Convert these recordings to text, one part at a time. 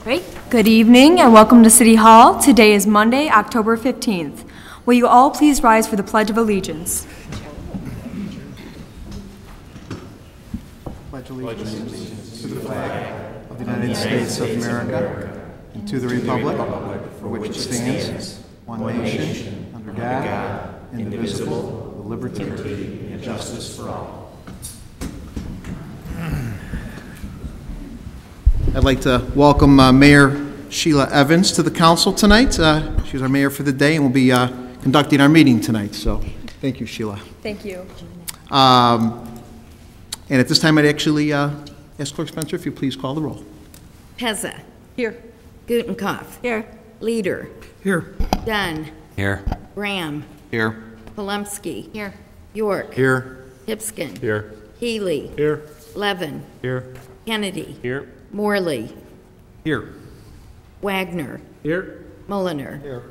Great. Good evening and welcome to City Hall. Today is Monday, October 15th. Will you all please rise for the Pledge of Allegiance? Pledge allegiance to the flag of the United States of America and to the republic for which it stands, one nation, under God, indivisible, with liberty and justice for all. I'd like to welcome Mayor Sheila Evans to the council tonight. She's our mayor for the day and will be conducting our meeting tonight. So thank you, Sheila. Thank you. And at this time, I'd actually ask Clerk Spencer if you please call the roll. Pezza. Here. Gutenkopf. Here. Leader. Here. Dunn. Here. Graham. Here. Polumsky. Here. York. Here. Hipskin. Here. Healy. Here. Levin. Here. Kennedy. Here. Morley. Here. Wagner. Here. Mulliner. Here.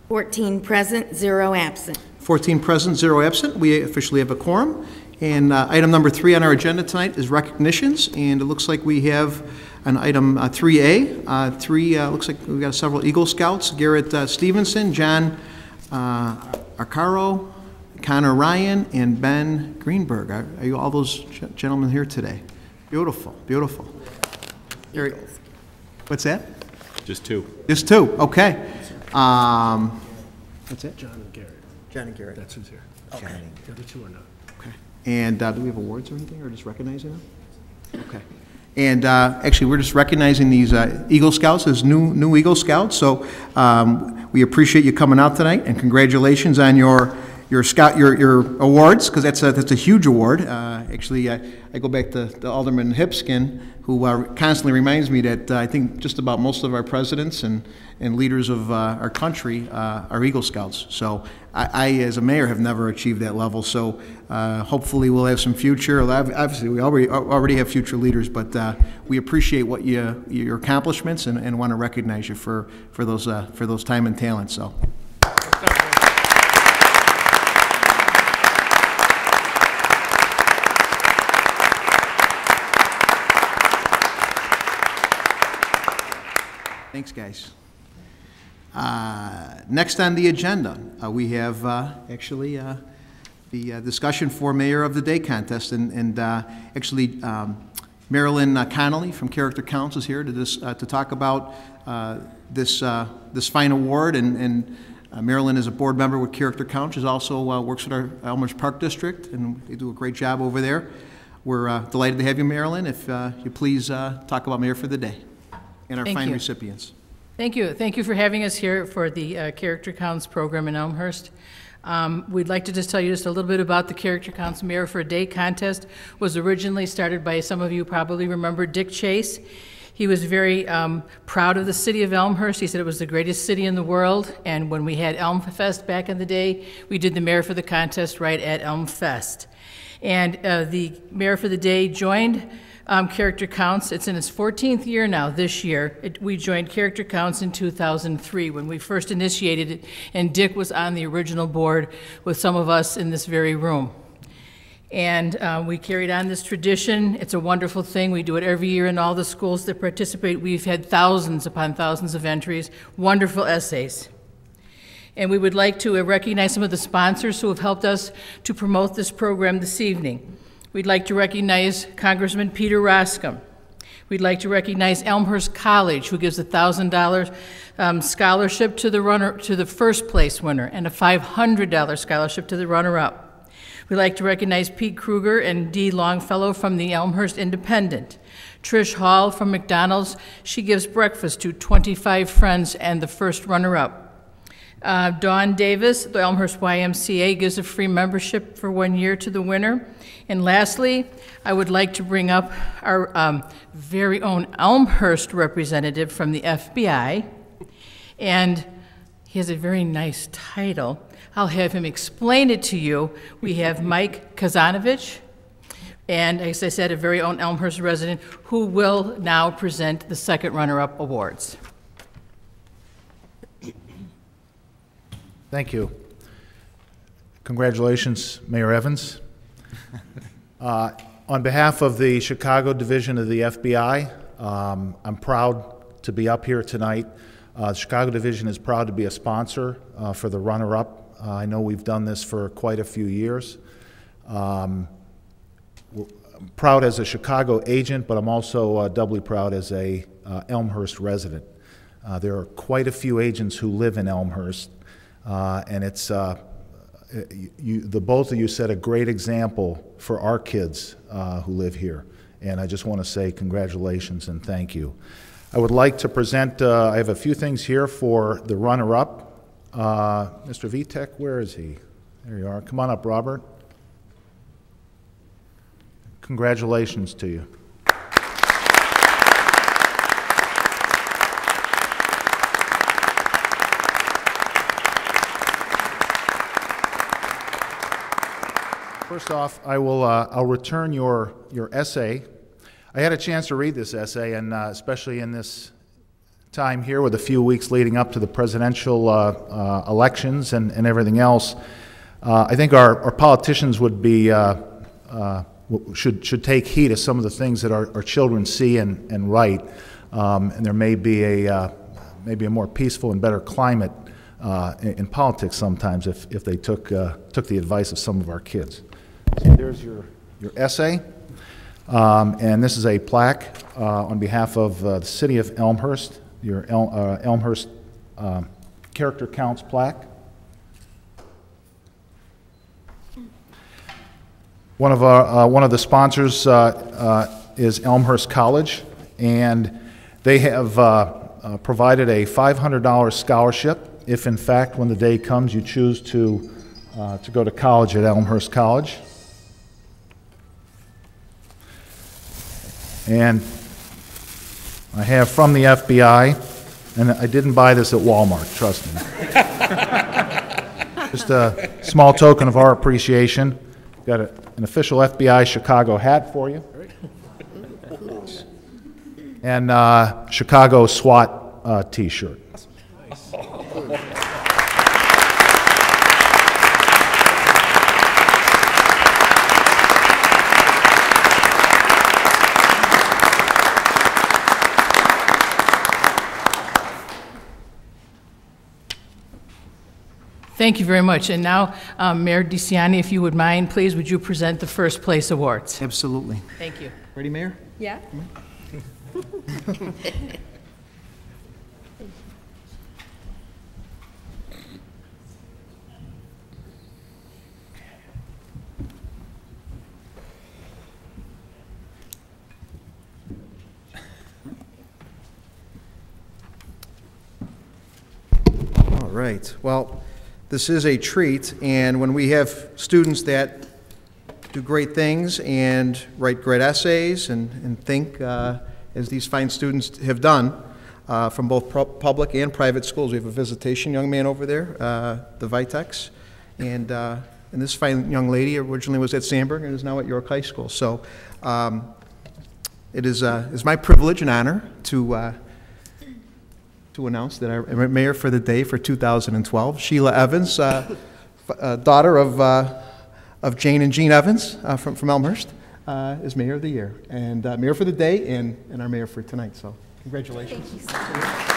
14 present, 0 absent. 14 present, 0 absent. We officially have a quorum. And item number 3 on our agenda tonight is recognitions. And it looks like we have an item 3A. Looks like we've got several Eagle Scouts. Garrett Stevenson, John Arcaro, Connor Ryan, and Ben Greenberg. Are you all those gentlemen here today? Beautiful, beautiful. Gary, what's that? Just 2. Just 2, okay. What's that? John and Garrett. John and Garrett. That's who's here. Okay. The other 2 are not. Okay. And do we have awards or anything, or just recognizing them? Okay. And actually, we're just recognizing these Eagle Scouts as new Eagle Scouts. So we appreciate you coming out tonight, and congratulations on your awards, because that's a huge award. Actually, I go back to Alderman Hipskin, who constantly reminds me that I think just about most of our presidents and leaders of our country are Eagle Scouts. So I, as a mayor, have never achieved that level. So hopefully we'll have some future. Obviously, we already have future leaders, but we appreciate what your accomplishments and want to recognize you for those time and talent. So. Thanks, guys. Next on the agenda, we have actually the discussion for Mayor of the Day contest, and actually Marilyn Connolly from Character Counts is here to talk about this fine award, and Marilyn is a board member with Character Counts. She also works with our Elmhurst Park District, and they do a great job over there. We're delighted to have you, Marilyn. If you please talk about Mayor for the Day and our fine recipients. Thank you. Thank you for having us here for the Character Counts program in Elmhurst. We'd like to just tell you just a little bit about the Character Counts Mayor for a Day contest. Was originally started by, some of you probably remember, Dick Chase. He was very proud of the city of Elmhurst. He said it was the greatest city in the world, and when we had Elm Fest back in the day, we did the Mayor for the contest right at Elm Fest. And the Mayor for the Day joined Character Counts. It's in its 14th year now this year. We joined Character Counts in 2003 when we first initiated it, and Dick was on the original board with some of us in this very room. And we carried on this tradition. It's a wonderful thing. We do it every year in all the schools that participate. We've had thousands upon thousands of entries, wonderful essays. And we would like to recognize some of the sponsors who have helped us to promote this program this evening. We'd like to recognize Congressman Peter Roscom. We'd like to recognize Elmhurst College, who gives a $1,000 scholarship to the first place winner, and a $500 scholarship to the runner-up. We'd like to recognize Pete Kruger and Dee Longfellow from the Elmhurst Independent. Trish Hall from McDonald's, she gives breakfast to 25 friends and the first runner-up. Dawn Davis, the Elmhurst YMCA, gives a free membership for 1 year to the winner. And lastly, I would like to bring up our very own Elmhurst representative from the FBI. And he has a very nice title. I'll have him explain it to you. We have Mike Kazanovich, and as I said, a very own Elmhurst resident, who will now present the second runner-up awards. Thank you. Congratulations, Mayor Evans. On behalf of the Chicago Division of the FBI, I'm proud to be up here tonight. The Chicago Division is proud to be a sponsor for the runner-up. I know we've done this for quite a few years. I'm proud as a Chicago agent, but I'm also doubly proud as a Elmhurst resident. There are quite a few agents who live in Elmhurst, and it's the both of you set a great example for our kids who live here, and I just want to say congratulations and thank you. I would like to present, I have a few things here for the runner-up. Mr. Vitek, where is he? There you are. Come on up, Robert. Congratulations to you. First off, I'll return your essay. I had a chance to read this essay, and especially in this time here with a few weeks leading up to the presidential elections and everything else, I think our politicians would be should take heed of some of the things that our children see and write, and there may be a more peaceful and better climate in politics sometimes if they took the advice of some of our kids. So there's your essay, and this is a plaque on behalf of the city of Elmhurst, your Elmhurst Character Counts plaque. One of the sponsors is Elmhurst College, and they have provided a $500 scholarship if, in fact, when the day comes, you choose to go to college at Elmhurst College. And I have from the FBI, and I didn't buy this at Walmart, trust me. Just a small token of our appreciation. Got an official FBI Chicago hat for you. And Chicago SWAT t-shirt. Thank you very much. And now, Mayor DeCiani, if you would mind, please, would you present the first place awards? Absolutely. Thank you. Ready, Mayor? Yeah. All right. Well, this is a treat, and when we have students that do great things and write great essays and think, as these fine students have done, from both public and private schools. We have a visitation young man over there, the Viteks, and this fine young lady originally was at Sandburg and is now at York High School. So it is my privilege and honor to announce that our mayor for the day for 2012, Sheila Evans, daughter of Jane and Jean Evans from Elmhurst, is mayor of the year, and mayor for the day and our mayor for tonight. So congratulations. Thank you so much.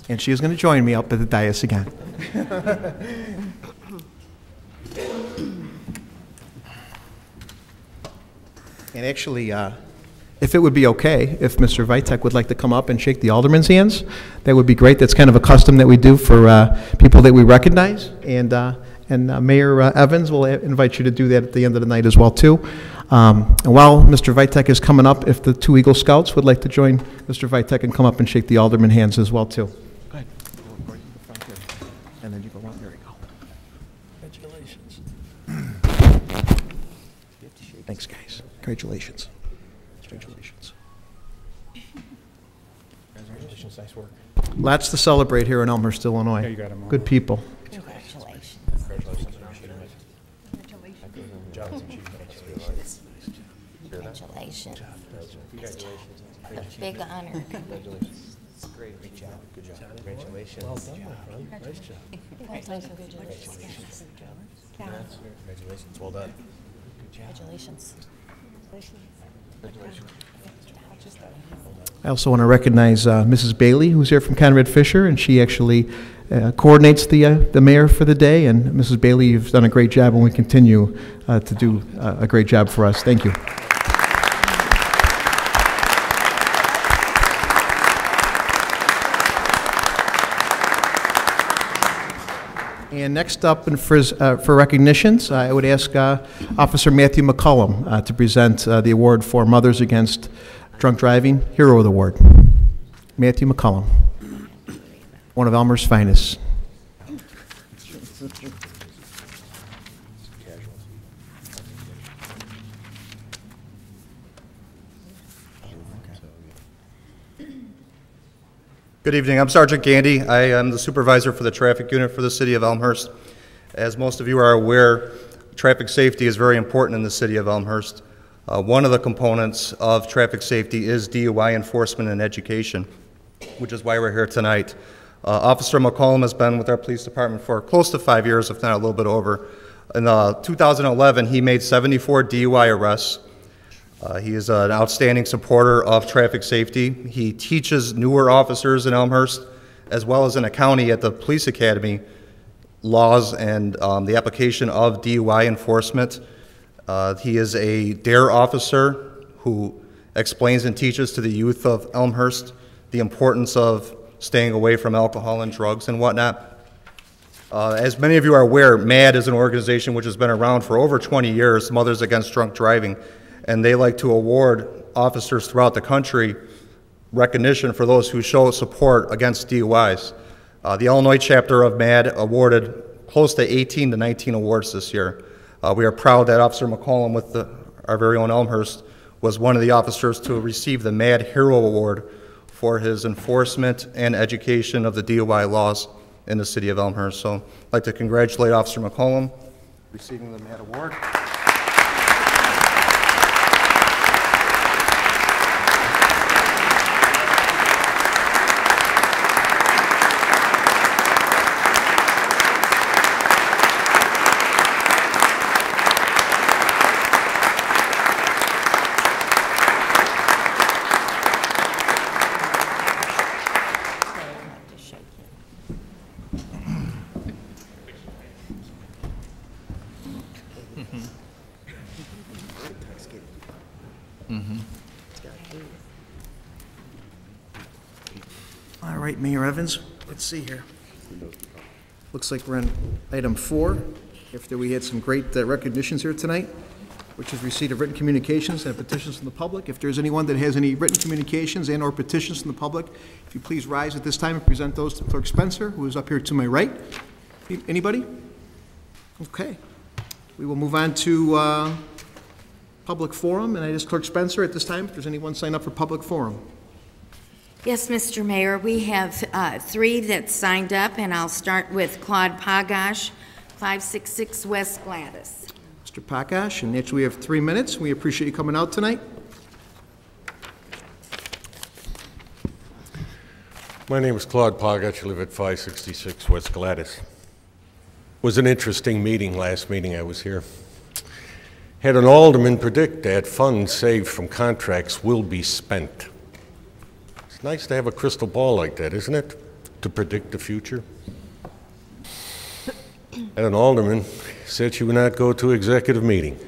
And she is going to join me up at the dais again. And actually, if it would be okay, if Mr. Vitek would like to come up and shake the alderman's hands, that would be great. That's kind of a custom that we do for people that we recognize. And Mayor Evans will invite you to do that at the end of the night as well, too. And while Mr. Vitek is coming up, if the two Eagle Scouts would like to join Mr. Vitek and come up and shake the alderman's hands as well, too. Go ahead. And then you go on. There you go. Congratulations. Thanks, guys. Congratulations. Congratulations. Congratulations, nice work. Lots to celebrate here in Elmhurst, Illinois. Yeah, you got 'em all. Good people. Congratulations. Congratulations. Congratulations. Job. Congratulations. Big honor. Congratulations. It's great. Great job. Good job. Congratulations. Well done, my friend. Nice job. Congratulations. Congratulations. Well done. Congratulations. I also want to recognize Mrs. Bailey, who's here from Conrad Fisher, and she actually coordinates the mayor for the day. And Mrs. Bailey, you've done a great job, and we continue to do a great job for us. Thank you. And next up for recognitions, I would ask Officer Matthew McCullum to present the award for Mothers Against Drunk Driving Hero of the Award. Matthew McCullum, one of Elmhurst's finest. Good evening. I'm Sergeant Gandy. I am the supervisor for the traffic unit for the city of Elmhurst. As most of you are aware, traffic safety is very important in the city of Elmhurst. One of the components of traffic safety is DUI enforcement and education, which is why we're here tonight. Officer McCollum has been with our police department for close to 5 years, if not a little bit over. In 2011, he made 74 DUI arrests. He is an outstanding supporter of traffic safety. He teaches newer officers in Elmhurst, as well as in a county at the police academy, laws and the application of DUI enforcement. He is a DARE officer who explains and teaches to the youth of Elmhurst the importance of staying away from alcohol and drugs and whatnot. As many of you are aware, MAD is an organization which has been around for over 20 years, Mothers Against Drunk Driving, and they like to award officers throughout the country recognition for those who show support against DUIs. The Illinois chapter of MAD awarded close to 18 to 19 awards this year. We are proud that Officer McCollum with our very own Elmhurst was one of the officers to receive the MAD Hero Award for his enforcement and education of the DUI laws in the city of Elmhurst. So I'd like to congratulate Officer McCollum receiving the MAD Award. All right, Mayor Evans, let's see here. Looks like we're on item 4, after we had some great recognitions here tonight, which is receipt of written communications and petitions from the public. If there's anyone that has any written communications and or petitions from the public, if you please rise at this time and present those to Clerk Spencer, who is up here to my right. Anybody? Okay. We will move on to public forum, and I ask Clerk Spencer at this time if there's anyone signed up for public forum. Yes, Mr. Mayor, we have 3 that signed up, and I'll start with Claude Pagash, 566 West Gladys. Mr. Pakash, and next we have 3 minutes. We appreciate you coming out tonight. My name is Claude Pagash. I live at 566 West Gladys. It was an interesting meeting, last meeting I was here. Had an alderman predict that funds saved from contracts will be spent. It's nice to have a crystal ball like that, isn't it? To predict the future. And an alderman said she would not go to executive meeting.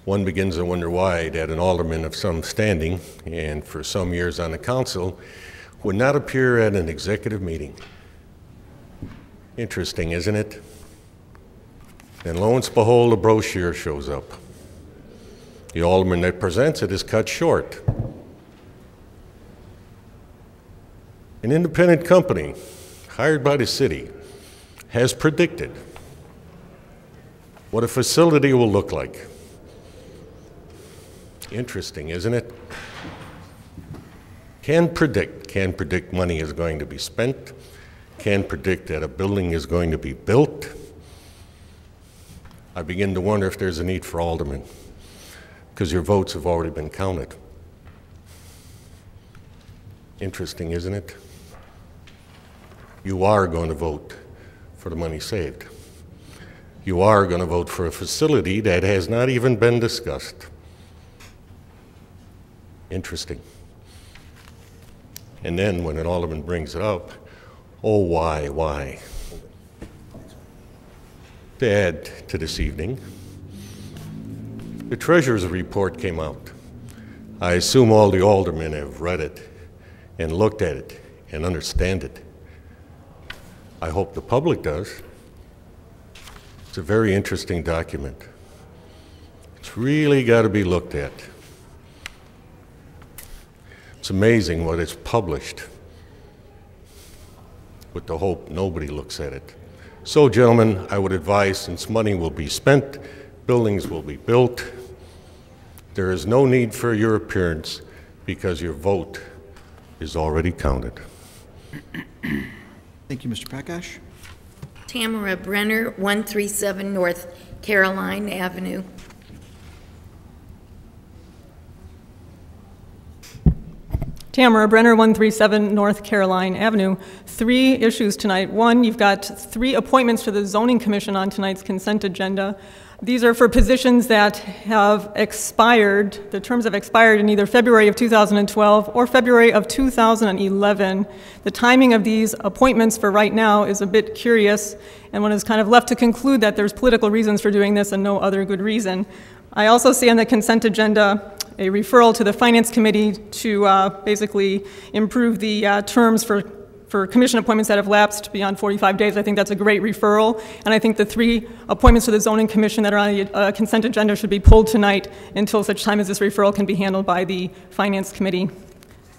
One begins to wonder why that an alderman of some standing and for some years on the council would not appear at an executive meeting. Interesting, isn't it? And lo and behold, a brochure shows up. The alderman that presents it is cut short. An independent company hired by the city has predicted what a facility will look like. Interesting, isn't it? Can predict money is going to be spent, can predict that a building is going to be built. I begin to wonder if there's a need for aldermen, because your votes have already been counted. Interesting, isn't it? You are going to vote for the money saved. You are going to vote for a facility that has not even been discussed. Interesting. And then when an alderman brings it up, oh, why? To add to this evening, the treasurer's report came out. I assume all the aldermen have read it and looked at it and understand it. I hope the public does. It's a very interesting document. It's really got to be looked at. It's amazing what is published with the hope nobody looks at it. So, gentlemen, I would advise, since money will be spent, buildings will be built, there is no need for your appearance because your vote is already counted. Thank you, Mr. Prakash. Tamara Brenner, 137 North Caroline Avenue. Tamara Brenner, 137 North Caroline Avenue. 3 issues tonight. One, you've got 3 appointments to the Zoning Commission on tonight's consent agenda. These are for positions that have expired. The terms have expired in either February of 2012 or February of 2011. The timing of these appointments for right now is a bit curious, and one is kind of left to conclude that there's political reasons for doing this and no other good reason. I also see on the consent agenda a referral to the Finance Committee to basically improve the terms for commission appointments that have lapsed beyond 45 days. I think that's a great referral, and I think the 3 appointments to the Zoning Commission that are on the consent agenda should be pulled tonight until such time as this referral can be handled by the Finance Committee.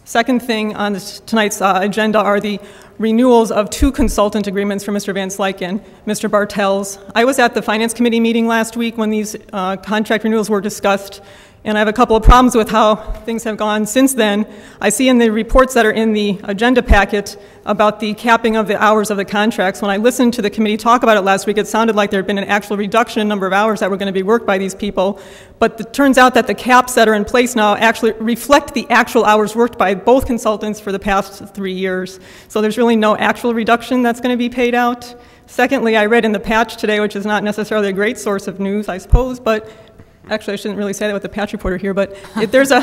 Second thing on tonight's agenda are the renewals of 2 consultant agreements for Mr. Van Slyken, Mr. Bartels. I was at the Finance Committee meeting last week when these contract renewals were discussed, and I have a couple of problems with how things have gone since then. I see in the reports that are in the agenda packet about the capping of the hours of the contracts. When I listened to the committee talk about it last week, it sounded like there had been an actual reduction in number of hours that were going to be worked by these people. But it turns out that the caps that are in place now actually reflect the actual hours worked by both consultants for the past 3 years. So there's really no actual reduction that's going to be paid out. Secondly, I read in the Patch today, which is not necessarily a great source of news, I suppose, but actually, I shouldn't really say that with the Patch reporter here, but there's a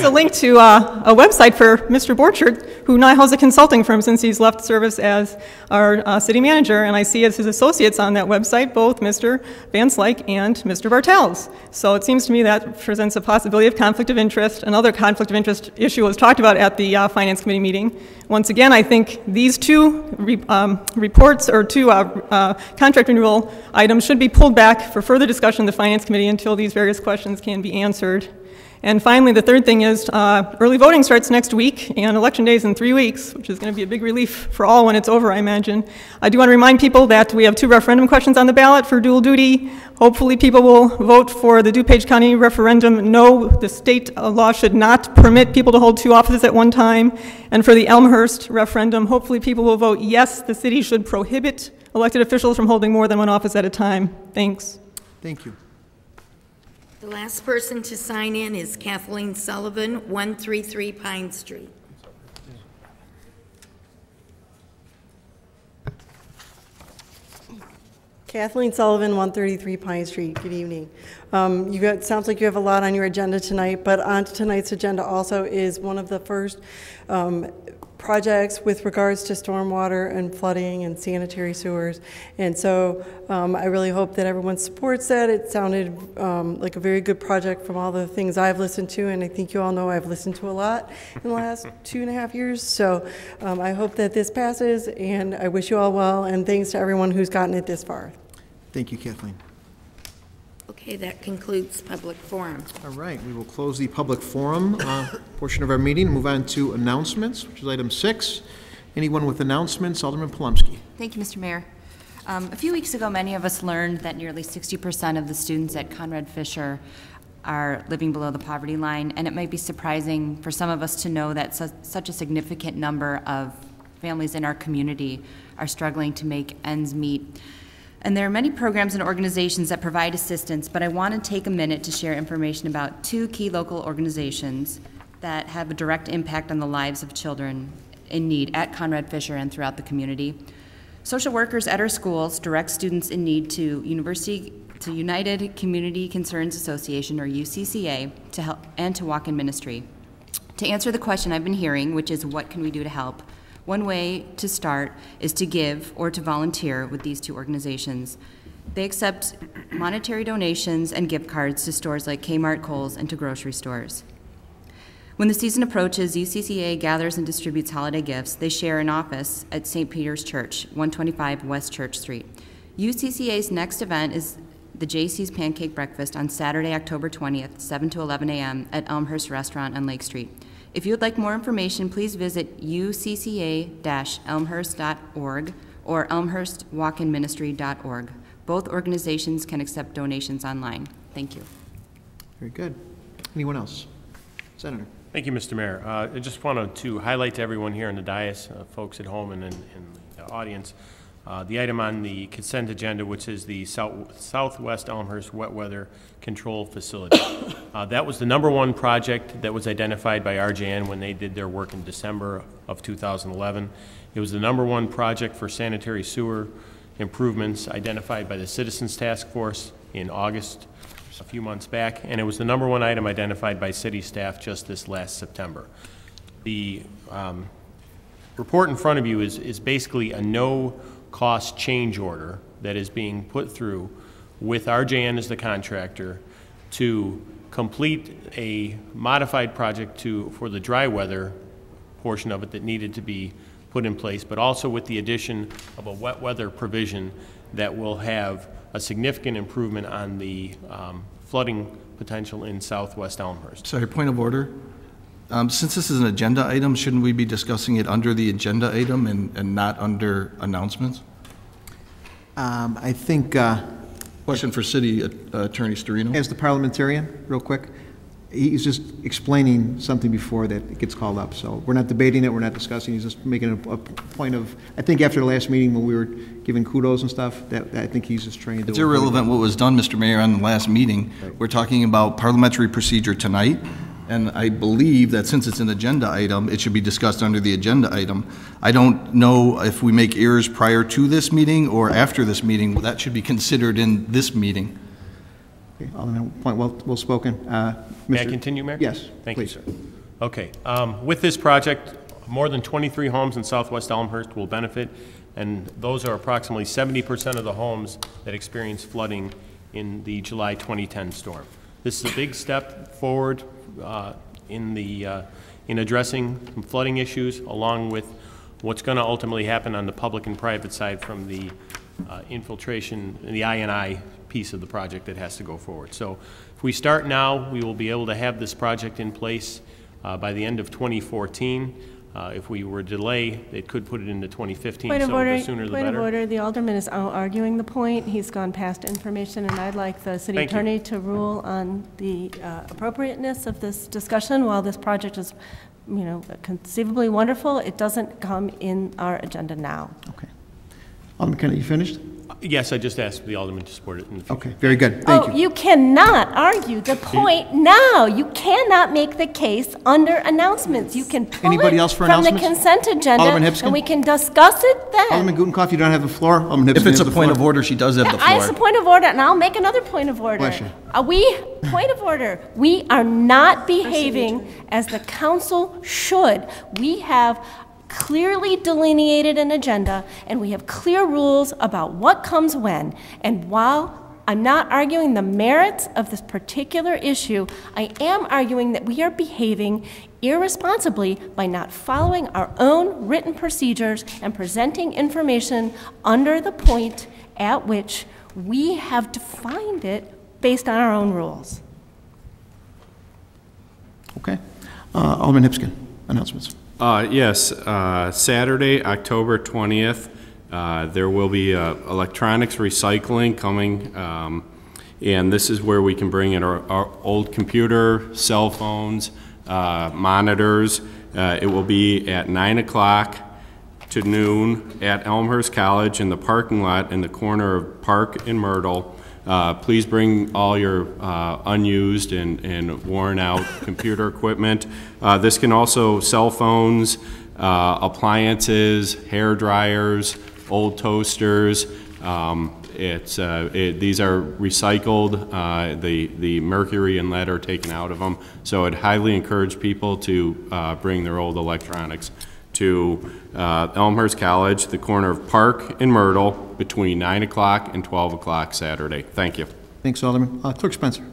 link to a website for Mr. Borchert, who now has a consulting firm since he's left service as our city manager, and I see as his associates on that website both Mr. Van Slyke and Mr. Bartels. So it seems to me that presents a possibility of conflict of interest. Another conflict of interest issue was talked about at the Finance Committee meeting. Once again, I think these 2 reports or 2 contract renewal items should be pulled back for further discussion in the Finance Committee until these various questions can be answered. And finally, the third thing is early voting starts next week, and Election Day is in 3 weeks, which is going to be a big relief for all when it's over, I imagine. I do want to remind people that we have 2 referendum questions on the ballot for dual duty. Hopefully people will vote for the DuPage County referendum. No, the state law should not permit people to hold 2 offices at one time. And for the Elmhurst referendum, hopefully people will vote yes, the city should prohibit elected officials from holding more than 1 office at a time. Thanks. Thank you. The last person to sign in is Kathleen Sullivan, 133 Pine Street. Kathleen Sullivan, 133 Pine Street. Good evening. Sounds like you have a lot on your agenda tonight, but on tonight's agenda also is one of the first projects with regards to stormwater and flooding and sanitary sewers. And so I really hope that everyone supports that. It sounded like a very good project from all the things I've listened to, and I think you all know I've listened to a lot in the last 2.5 years. So I hope that this passes, and I wish you all well, and thanks to everyone who's gotten it this far. Thank you, Kathleen. Okay, that concludes public forum. All right, we will close the public forum portion of our meeting and move on to announcements, which is item 6. Anyone with announcements? Alderman Polumsky. Thank you, Mr. Mayor. A few weeks ago, many of us learned that nearly 60% of the students at Conrad Fisher are living below the poverty line, and it might be surprising for some of us to know that such a significant number of families in our community are struggling to make ends meet. And there are many programs and organizations that provide assistance, but I want to take a minute to share information about 2 key local organizations, that have a direct impact on the lives of children in need at Conrad Fisher and throughout the community. Social workers at our schools direct students in need to United Community Concerns Association, or UCCA, to help and to walk-in ministry. To answer the question I've been hearing, which is what can we do to help, one way to start is to give or to volunteer with these two organizations. They accept monetary donations and gift cards to stores like Kmart, Kohl's, and to grocery stores. When the season approaches, UCCA gathers and distributes holiday gifts. They share an office at St. Peter's Church, 125 West Church Street. UCCA's next event is the JC's Pancake Breakfast on Saturday, October 20th, 7 to 11 a.m. at Elmhurst Restaurant on Lake Street. If you would like more information, please visit ucca-elmhurst.org or elmhurstwalkinministry.org. Both organizations can accept donations online. Thank you. Very good. Anyone else? Senator. Thank you, Mr. Mayor. I just wanted to highlight to everyone here in the dais, folks at home and in the audience, the item on the consent agenda, which is the Southwest Elmhurst Wet Weather Control Facility. That was the #1 project that was identified by RJN when they did their work in December of 2011. It was the #1 project for sanitary sewer improvements identified by the Citizens Task Force in August, a few months back, and it was the #1 item identified by city staff just this last September. The report in front of you is basically a no-cost change order that is being put through with RJN as the contractor to complete a modified project for the dry weather portion of it that needed to be put in place, but also with the addition of a wet weather provision that will have a significant improvement on the flooding potential in Southwest Elmhurst. Sorry, point of order. Since this is an agenda item, shouldn't we be discussing it under the agenda item and not under announcements? I think... Question for City Attorney Storino. As the parliamentarian, real quick, he's just explaining something before that it gets called up. So we're not debating it, we're not discussing, he's just making a point of, I think after the last meeting when we were giving kudos and stuff, that I think he's just trying to do. It's irrelevant what was done, Mr. Mayor, on the last meeting. Right. We're talking about parliamentary procedure tonight, and I believe that since it's an agenda item, it should be discussed under the agenda item. I don't know if we make errors prior to this meeting or after this meeting. That should be considered in this meeting. Okay, Alderman, point well spoken. May I continue, Mayor? Yes, Thank please. you, sir. Okay. With this project, more than 23 homes in Southwest Elmhurst will benefit, and those are approximately 70% of the homes that experienced flooding in the July 2010 storm. This is a big step forward in addressing some flooding issues, along with what's going to ultimately happen on the public and private side from the infiltration, the I&I piece of the project that has to go forward. So if we start now, we will be able to have this project in place by the end of 2014. If we were to delay, it could put it into 2015, so the sooner the better. Point of order, the Alderman is arguing the point. He's gone past information, and I'd like the City Attorney to rule on the appropriateness of this discussion. While this project is, conceivably wonderful, it doesn't come in our agenda now. Okay. Alderman Kennedy, you finished? Yes, I just asked the Alderman to support it in the future. Okay, very good. Thank you. You cannot argue the point now. You cannot make the case under announcements. You can pull Anybody it else for from the announcements? consent agenda, and we can discuss it then. Alderman Gutenkopf, you don't have the floor. Alderman Hipson, if it's a point of order, she does have the floor. It's a point of order, and I'll make another point of order. Bless you. Point of order. We are not behaving as the council should. We have clearly delineated an agenda, and we have clear rules about what comes when. And while I'm not arguing the merits of this particular issue, I am arguing that we are behaving irresponsibly by not following our own written procedures and presenting information under the point at which we have defined it based on our own rules. Okay. Alderman Hipskin, announcements. Yes, Saturday, October 20th, there will be electronics recycling coming, and this is where we can bring in our old computer, cell phones, monitors. It will be at 9 o'clock to noon at Elmhurst College in the parking lot in the corner of Park and Myrtle. Please bring all your unused and worn out computer equipment. This can also cell phones, appliances, hair dryers, old toasters. These are recycled. The mercury and lead are taken out of them. So I'd highly encourage people to bring their old electronics to Elmhurst College, the corner of Park and Myrtle, between 9 o'clock and 12 o'clock Saturday. Thank you. Thanks, Alderman. Clerk Spencer.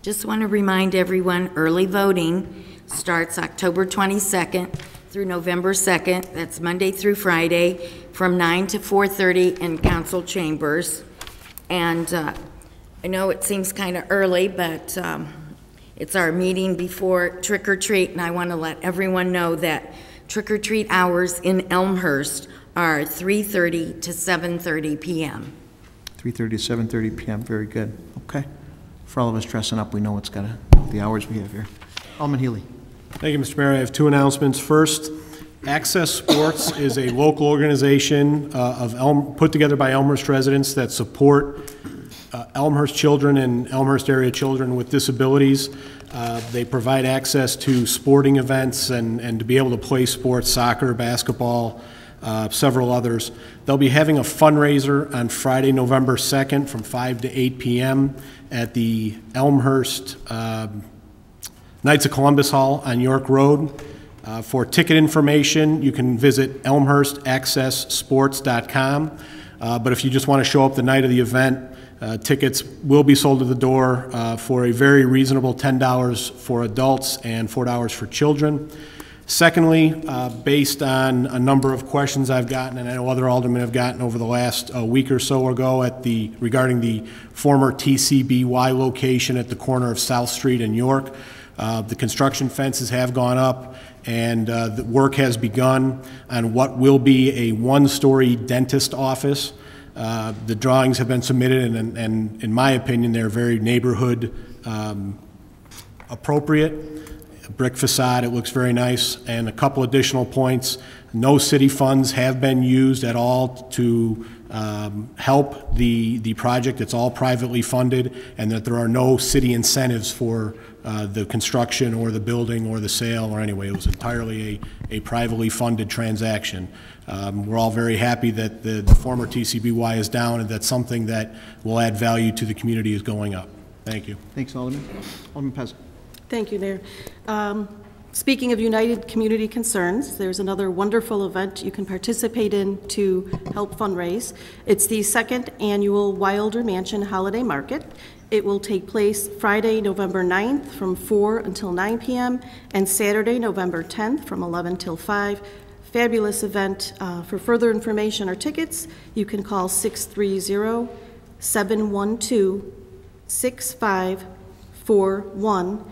Just want to remind everyone, early voting starts October 22nd through November 2nd. That's Monday through Friday from 9 to 4:30 in council chambers. And I know it seems kind of early, but it's our meeting before trick or treat, and I want to let everyone know that trick or treat hours in Elmhurst are 3:30 to 7:30 p.m. 3:30 to 7:30 p.m. Very good. Okay. For all of us dressing up, we know what's got the hours we have here. Alderman Healy. Thank you, Mr. Mayor. I have two announcements. First, Access Sports is a local organization put together by Elmhurst residents that support Elmhurst children and Elmhurst area children with disabilities. They provide access to sporting events and to be able to play sports, soccer, basketball, several others. They'll be having a fundraiser on Friday, November 2nd from 5 to 8 p.m. at the Elmhurst Knights of Columbus Hall on York Road. For ticket information, you can visit elmhurstaccesssports.com. But if you just want to show up the night of the event, tickets will be sold at the door for a very reasonable $10 for adults and $4 for children. Secondly, based on a number of questions I've gotten, and I know other aldermen have gotten over the last week or so ago regarding the former TCBY location at the corner of South Street and York, the construction fences have gone up, and the work has begun on what will be a one-story dentist office. The drawings have been submitted, and in my opinion, they're very neighborhood appropriate. A brick facade, it looks very nice. And a couple additional points. No city funds have been used at all to help the project. It's all privately funded, and that there are no city incentives for the construction or the building or the sale or anyway. It was entirely a privately funded transaction. We're all very happy that the former TCBY is down and that something that will add value to the community is going up. Thank you. Thanks, Alderman. Alderman Pez. Thank you, Mayor. Speaking of United Community Concerns, there's another wonderful event you can participate in to help fundraise. It's the second annual Wilder Mansion Holiday Market. It will take place Friday, November 9th from 4 until 9 p.m. and Saturday, November 10th from 11 till 5. Fabulous event. For further information or tickets, you can call 630-712-6541.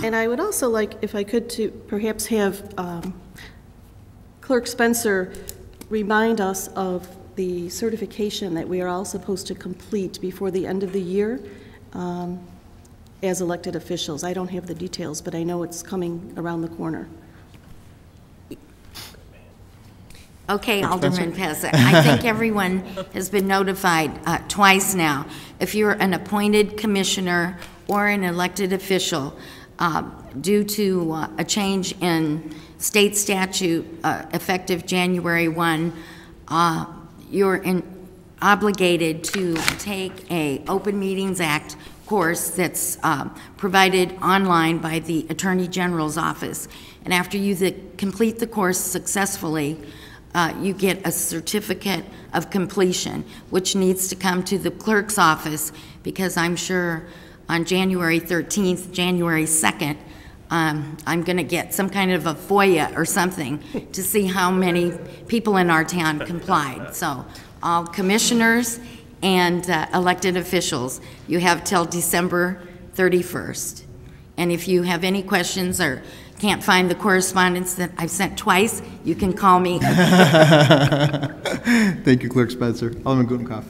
And I would also like, if I could, to perhaps have Clerk Spencer remind us of the certification that we are all supposed to complete before the end of the year as elected officials. I don't have the details, but I know it's coming around the corner. Okay, Alderman Pesek. I think everyone has been notified twice now. If you're an appointed commissioner or an elected official, due to a change in state statute effective January 1, you're obligated to take a Open Meetings Act course that's provided online by the Attorney General's office. And after you complete the course successfully, you get a certificate of completion, which needs to come to the clerk's office, because I'm sure on January 13th, January 2nd, I'm going to get some kind of a FOIA or something to see how many people in our town complied. So all commissioners and elected officials, you have till December 31st. And if you have any questions or can't find the correspondence that I've sent twice, you can call me. Thank you, Clerk Spencer. Alderman Gutenkopf.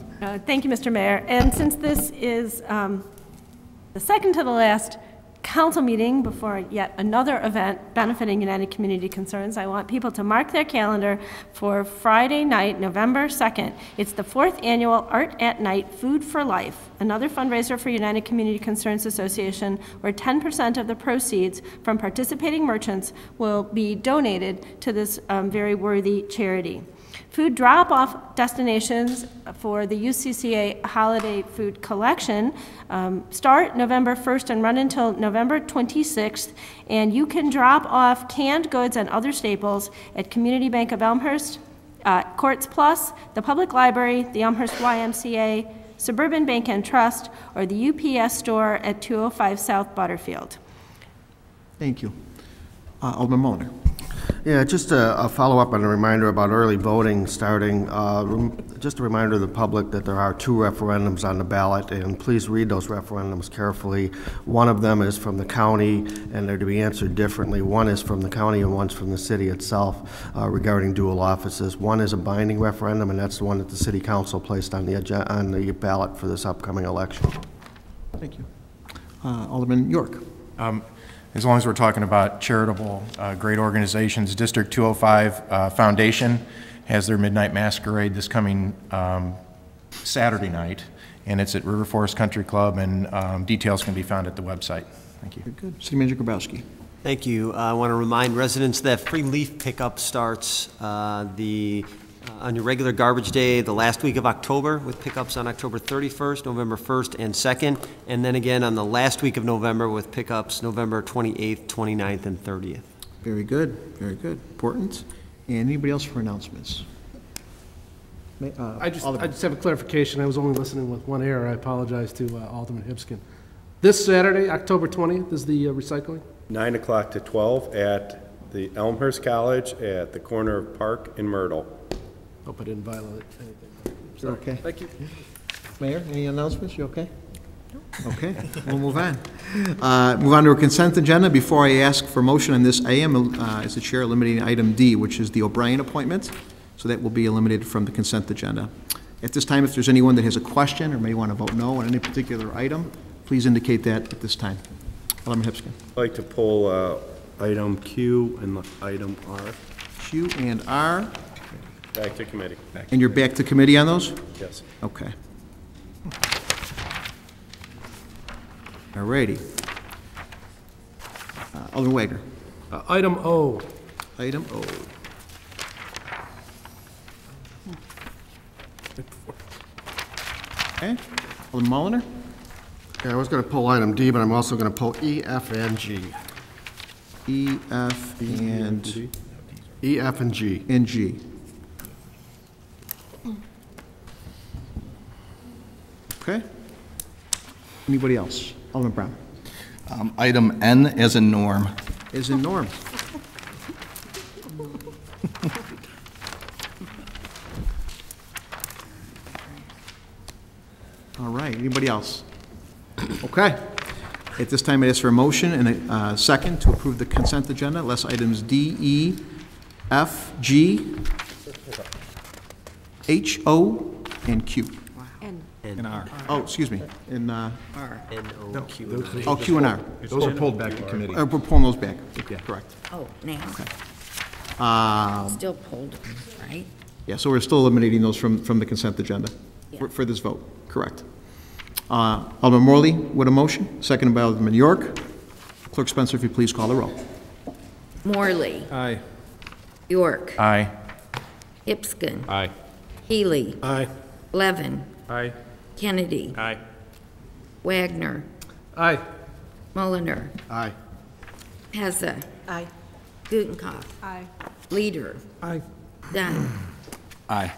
Thank you, Mr. Mayor. And since this is the second to the last council meeting before yet another event benefiting United Community Concerns. I want people to mark their calendar for Friday night, November 2nd. It's the 4th annual Art at Night Food for Life, another fundraiser for United Community Concerns Association, where 10% of the proceeds from participating merchants will be donated to this very worthy charity. Food drop-off destinations for the UCCA Holiday Food Collection start November 1st and run until November 26th, and you can drop off canned goods and other staples at Community Bank of Elmhurst, Courts Plus, the Public Library, the Elmhurst YMCA, Suburban Bank and Trust, or the UPS store at 205 South Butterfield. Thank you. Alderman Mulliner. Yeah, just a follow-up and a reminder about early voting starting. Just a reminder to the public that there are 2 referendums on the ballot, and please read those referendums carefully. One of them is from the county, and they're to be answered differently. One is from the county and one's from the city itself regarding dual offices. One is a binding referendum, and that's the one that the city council placed on the ballot for this upcoming election. Thank you. Alderman York. As long as we're talking about charitable, great organizations, District 205 Foundation has their Midnight Masquerade this coming Saturday night, and it's at River Forest Country Club, and details can be found at the website. Thank you. Very good. City Manager Grabowski. Thank you. I want to remind residents that free leaf pickup starts on your regular garbage day the last week of October, with pickups on October 31st, November 1st, and 2nd, and then again on the last week of November with pickups November 28th, 29th, and 30th. Very good. Very good. Important. And anybody else for announcements? I just have a clarification. I was only listening with one ear. I apologize to Alderman Hibskin. This Saturday, October 20th, is the recycling? 9 o'clock to 12 at the Elmhurst College at the corner of Park and Myrtle. Hope I didn't violate anything. Sorry. Okay. Thank you. Mayor, any announcements? You okay? Okay, we'll move on. Move on to a consent agenda. Before I ask for motion on this, I am, as the chair, eliminating item D, which is the O'Brien appointment. So that will be eliminated from the consent agenda. At this time, if there's anyone that has a question or may want to vote no on any particular item, please indicate that at this time. Alderman Hibskin. I'd like to pull item Q and item R. Q and R. Back to committee. And you're back to committee on those? Yes. Okay. All righty. Alderman Wagner. Item O. Item O. Okay. Alderman Mulliner. Okay, I was going to pull item D, but I'm also going to pull E, F, and G. E, F, and G. E, F, and G. And G. Okay. Anybody else? Alderman Brown. Item N as in Norm. As in Norm. All right. Anybody else? Okay. At this time, I ask for a motion and a second to approve the consent agenda, less items D, E, F, G, H, O, and Q. And R. Oh, excuse me. And R. N-O-Q and I. Oh, Q and R. Those are pulled back to committee. We're pulling those back. Yeah, correct. Oh, now. Okay. Still pulled, right? Yeah, so we're still eliminating those from the consent agenda for this vote. Correct. Alderman Morley with a motion, seconded by Alderman York. Clerk Spencer, if you please call the roll. Morley. Aye. York. Aye. Hipskin. Aye. Healy. Aye. Levin. Aye. Kennedy. Aye. Wagner. Aye. Mulliner. Aye. Pezza. Aye. Gutenkopf. Aye. Leader. Aye. Dunn. Aye.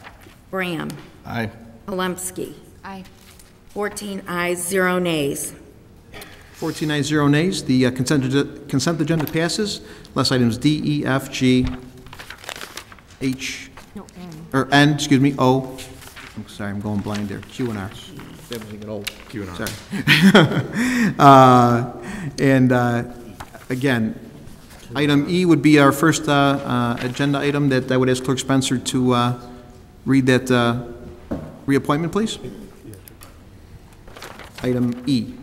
Graham. Aye. Polumsky. Aye. 14 ayes, 0 nays. 14 ayes, 0 nays. The consent agenda passes. Less items D, E, F, G, H, No, N. or N, excuse me, O. I'm sorry, I'm going blind there. Q and R. Q and R. Sorry. Again, item E would be our first agenda item that I would ask Clerk Spencer to read that reappointment, please. Item E.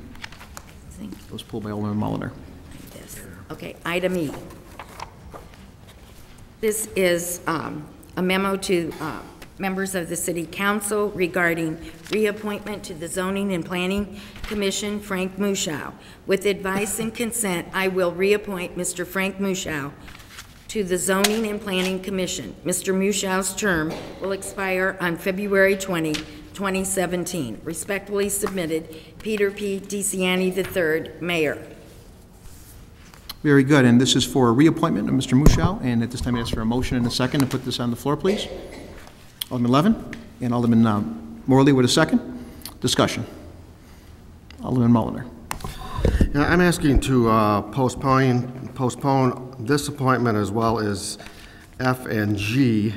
It was pulled by Alderman Mulliner. Okay, item E. This is a memo to members of the City Council regarding reappointment to the Zoning and Planning Commission, Frank Muschow. With advice and consent, I will reappoint Mr. Frank Muschow to the Zoning and Planning Commission. Mr. Muschow's term will expire on February 20, 2017. Respectfully submitted, Peter P. DeCiani III, Mayor. Very good, and this is for a reappointment of Mr. Muschow, and at this time I ask for a motion and a second to put this on the floor, please. Alderman Levin and Alderman Morley with a second. Discussion. Alderman Mulliner. Yeah, I'm asking to postpone this appointment as well as F and G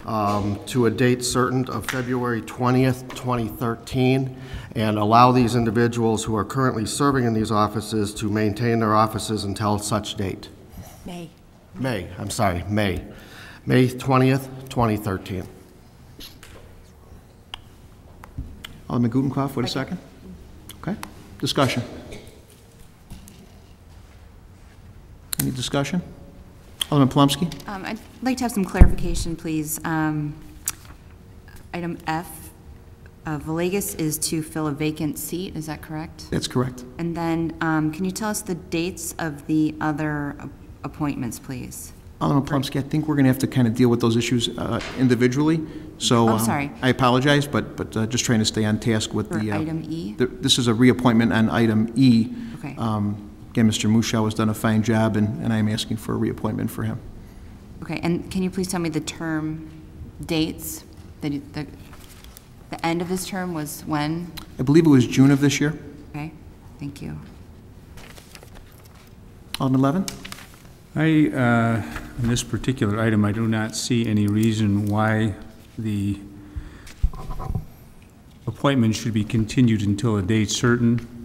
to a date certain of February 20th, 2013, and allow these individuals who are currently serving in these offices to maintain their offices until such date. May. May 20th, 2013. Alderman Gutenkopf with a second. Okay. Discussion. Any discussion? Alderman Plumsky. I'd like to have some clarification, please. Item F, Villegas is to fill a vacant seat, is that correct? That's correct. And then can you tell us the dates of the other appointments, please? Alderman Plumsky, I think we're going to have to kind of deal with those issues individually. So I'm sorry. I apologize, but just trying to stay on task with For item E? This is a reappointment on item E. Okay. Again, Mr. Muschow has done a fine job, and I'm asking for a reappointment for him. Okay, and can you please tell me the term dates? The end of his term was when? I believe it was June of this year. Okay, thank you. Alderman Levin? On this particular item, I do not see any reason why the appointment should be continued until a date certain.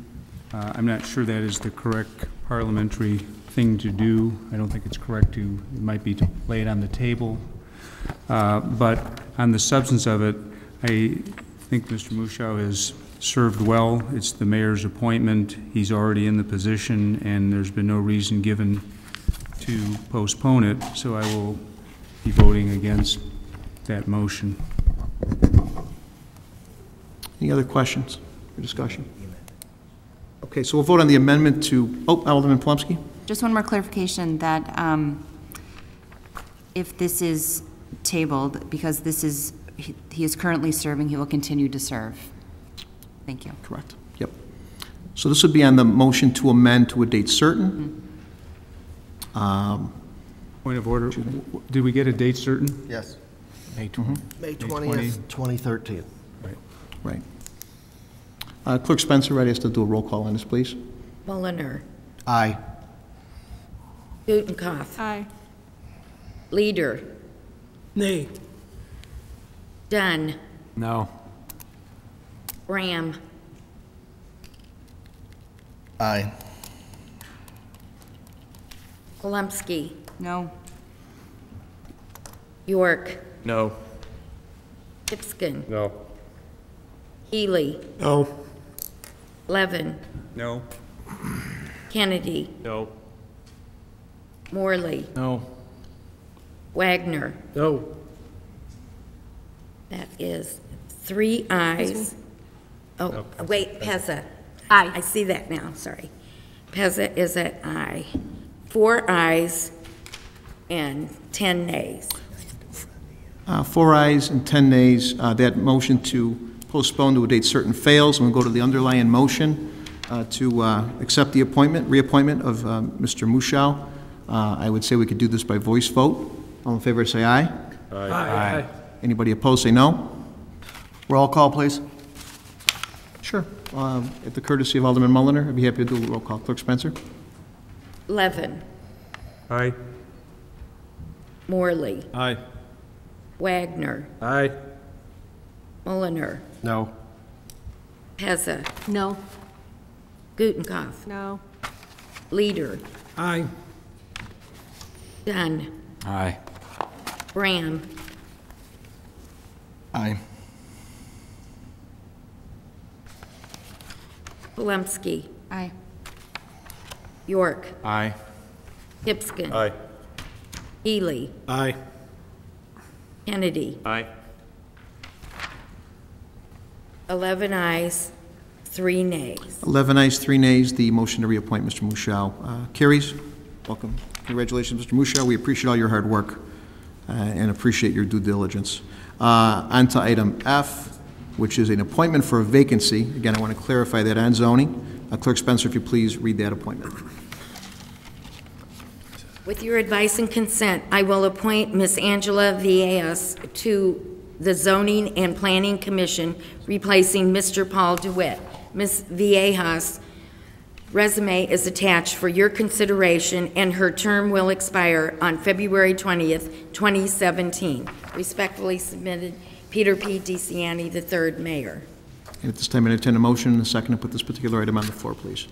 I'm not sure that is the correct parliamentary thing to do. I don't think it's correct it might be to lay it on the table. But on the substance of it, I think Mr. Muschow has served well. It's the mayor's appointment. He's already in the position, and there's been no reason given to postpone it, so I will be voting against that motion. Any other questions or discussion? Okay, so we'll vote on the amendment to, Alderman Plumsky? Just one more clarification that if this is tabled, because this is, he is currently serving, he will continue to serve. Thank you. Correct. Yep. So this would be on the motion to amend to a date certain. Point of order. Did we get a date certain? Yes. May 20. May 20th, 2013. Right. Clerk Spencer, ready us to do a roll call on this, please? Mulliner. Aye. Gutenkopf. Aye. Leader. Nay. Dunn. No. Ram. Aye. Kolumsky. No. York. No. Hipskin. No. Healy. No. Levin. No. Kennedy. No. Morley. No. Wagner. No. That is 3 ayes. Oh, No. wait, Pezza. Aye. I see that now, sorry. Pezza is at aye. 4 ayes and 10 nays. 4 ayes and 10 nays. That motion to postpone to a date certain fails. And we'll go to the underlying motion to accept the reappointment of Mr. Muschow. I would say we could do this by voice vote. All in favor say aye. Aye. Aye. Anybody opposed say no. Roll call, please. Sure. At the courtesy of Alderman Mulliner, I'd be happy to do a roll call. Clerk Spencer? Levin. Aye. Morley. Aye. Wagner. Aye. Mulliner. No. Pezza. No. Gutenkopf. No. Leader. Aye. Dunn. Aye. Ram. Aye. Kolumsky. Aye. York. Aye. Hipskin. Aye. Ely. Aye. Kennedy. Aye. 11 ayes, 3 nays. 11 ayes, 3 nays. The motion to reappoint Mr. Mushow carries. Welcome. Congratulations, Mr. Mushow. We appreciate all your hard work and appreciate your due diligence. On to item F, which is an appointment for a vacancy. Again, I want to clarify that on zoning. Clerk Spencer, if you please read that appointment. With your advice and consent, I will appoint Ms. Angela Villegas to the Zoning and Planning Commission, replacing Mr. Paul DeWitt. Ms. Villegas' resume is attached for your consideration, and her term will expire on February 20th, 2017. Respectfully submitted, Peter P. DeCiani, the third mayor. And at this time, I entertain a motion and a second to put this particular item on the floor, please.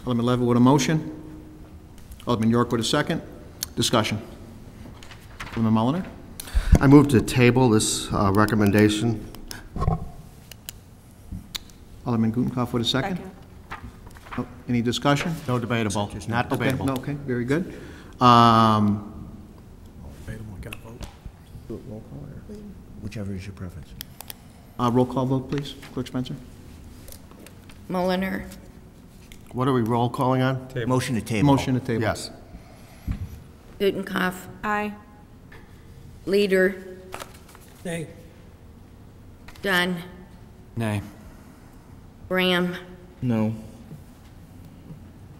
Alderman Levitt with a motion. Alderman York with a second. Discussion. Alderman Mulliner. I move to table this recommendation. Alderman Gutenkopf with a second. Oh, any discussion? No debatable. Not debatable. Okay, no, okay, very good. Debatable, got to vote. Do it roll call or? Whichever is your preference. Roll call vote, please. Clerk Spencer. Mulliner. What are we roll calling on? Table. Motion to table. Motion to table. Yes. Gutenkopf. Aye. Leader. Nay. Dunn. Nay. Graham. No.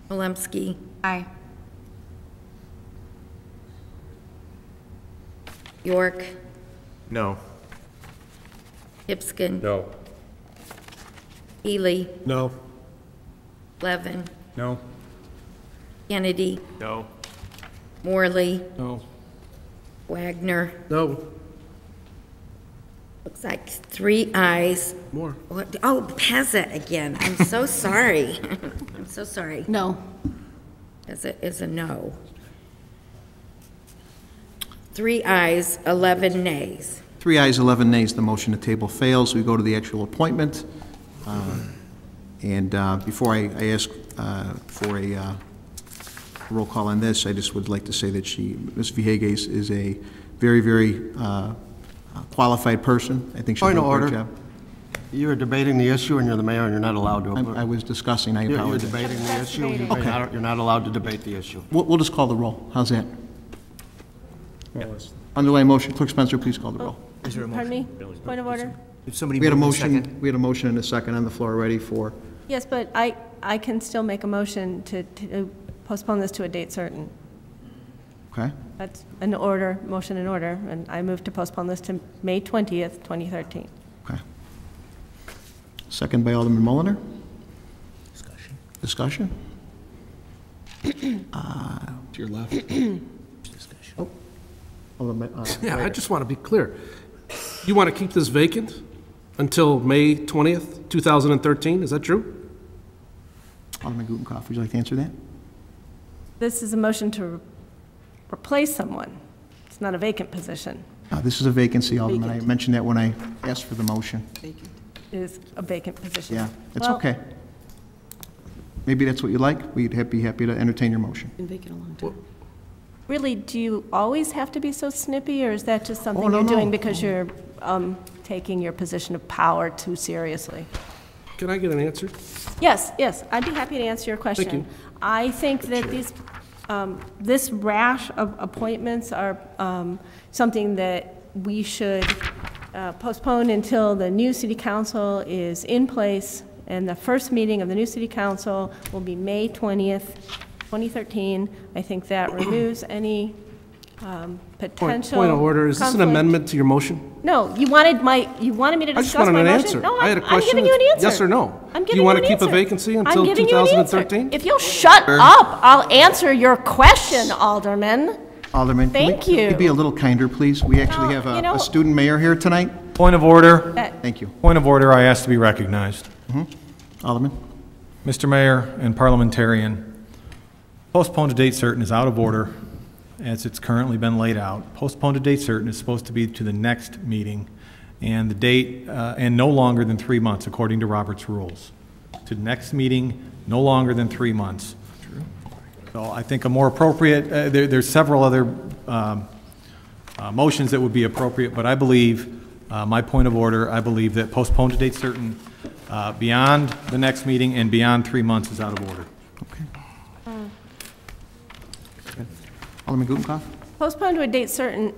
Polemski. Aye. York. No. Hipskin. No. Ely. No. Levin. No. Kennedy. No. Morley. No. Wagner. No. Looks like 3 ayes. More. What? Oh, Pezza again. I'm so sorry. I'm so sorry. No. Pezza is a no. 3 ayes, 11 nays. 3 ayes, 11 nays. The motion to table fails. We go to the actual appointment. Before I ask for a roll call on this, I just would like to say that Ms. Villegas is a very, very qualified person. I think she'll do a great job. You are debating the issue, and you're the mayor, and you're not allowed to. I was discussing. I apologize. You're debating the issue. Okay. You're not allowed to debate the issue. We'll just call the roll. How's that? Underlying motion. Clerk Spencer, please call the roll. Is there a motion? Pardon me? Point of order? We had a motion. We had a motion and a second on the floor already for. Yes, but I can still make a motion to postpone this to a date certain. Okay. That's an order, motion in order, and I move to postpone this to May 20th, 2013. Okay. Second by Alderman Mulliner. Discussion. To your left. Oh. Yeah, I just want to be clear. You want to keep this vacant until May 20th, 2013? Is that true? Alderman Gutenkopf, would you like to answer that? This is a motion to replace someone. It's not a vacant position. This is a vacancy, Alderman. Vacant. I mentioned that when I asked for the motion. It is a vacant position. Yeah, it's Well, okay. Maybe that's what you like. We'd be happy to entertain your motion. Been vacant a long time. Really, do you always have to be so snippy, or is that just something no, you're doing no. because you're taking your position of power too seriously? Can I get an answer? Yes, yes, I'd be happy to answer your question. Thank you. I think that this rash of appointments are something that we should postpone until the new city council is in place, and the first meeting of the new city council will be May 20th, 2013. I think that removes any potential Point of order. Is this an conflict. amendment to your motion? No, you wanted me to I just discuss wanted my an motion? answer. No, I had a I'm question. giving you an answer. Yes or no? I'm giving you want an to keep a answer. vacancy I'm until giving you an answer. 2013? If you'll shut up, I'll answer your question, Alderman. Alderman, Thank can you. we be a little kinder, please? We actually have you know- a student mayor here tonight. Point of order. Thank you. Point of order. I ask to be recognized. Alderman. Mr. Mayor and parliamentarian, postpone to date certain is out of order as it's currently been laid out. Postpone to date certain is supposed to be to the next meeting, and the date, and no longer than 3 months, according to Robert's rules. To the next meeting, no longer than 3 months. So I think a more appropriate, there's several other motions that would be appropriate, but I believe, my point of order, I believe that postpone to date certain beyond the next meeting and beyond 3 months is out of order. Okay. Alderman Gutenkopf? Postpone to a date certain,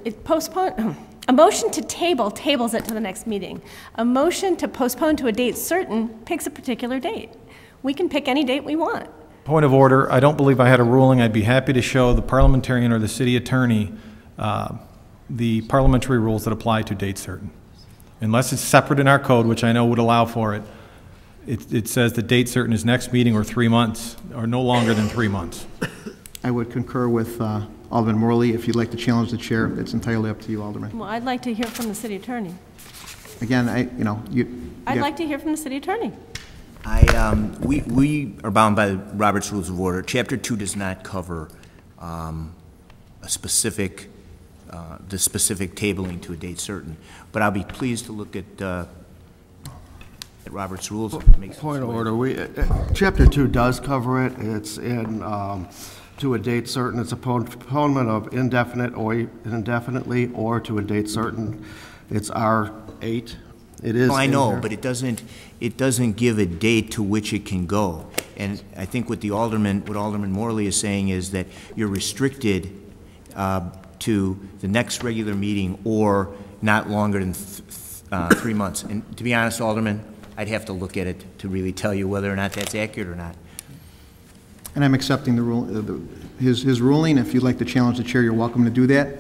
a motion to tables it to the next meeting. A motion to postpone to a date certain picks a particular date. We can pick any date we want. Point of order, I don't believe I had a ruling. I'd be happy to show the parliamentarian or the city attorney the parliamentary rules that apply to date certain. Unless it's separate in our code, which I know would allow for it, it says the date certain is next meeting or 3 months, or no longer than 3 months. I would concur with Alderman Morley. If you'd like to challenge the chair, it's entirely up to you, Alderman. Well, I'd like to hear from the city attorney. Again, I'd like to hear from the city attorney. We are bound by Robert's Rules of Order. Chapter 2 does not cover a specific, the specific tabling to a date certain. But I'll be pleased to look at Robert's Rules. Point of order. Chapter 2 does cover it. It's in to a date certain. It's a postponement of indefinite or indefinitely or to a date certain. It's R8. It is. Oh, I know, but it doesn't give a date to which it can go. And I think what Alderman Morley is saying is that you're restricted to the next regular meeting or not longer than 3 months. And to be honest, Alderman, I'd have to look at it to really tell you whether or not that's accurate or not. And I'm accepting the rule, his ruling. If you'd like to challenge the chair, you're welcome to do that.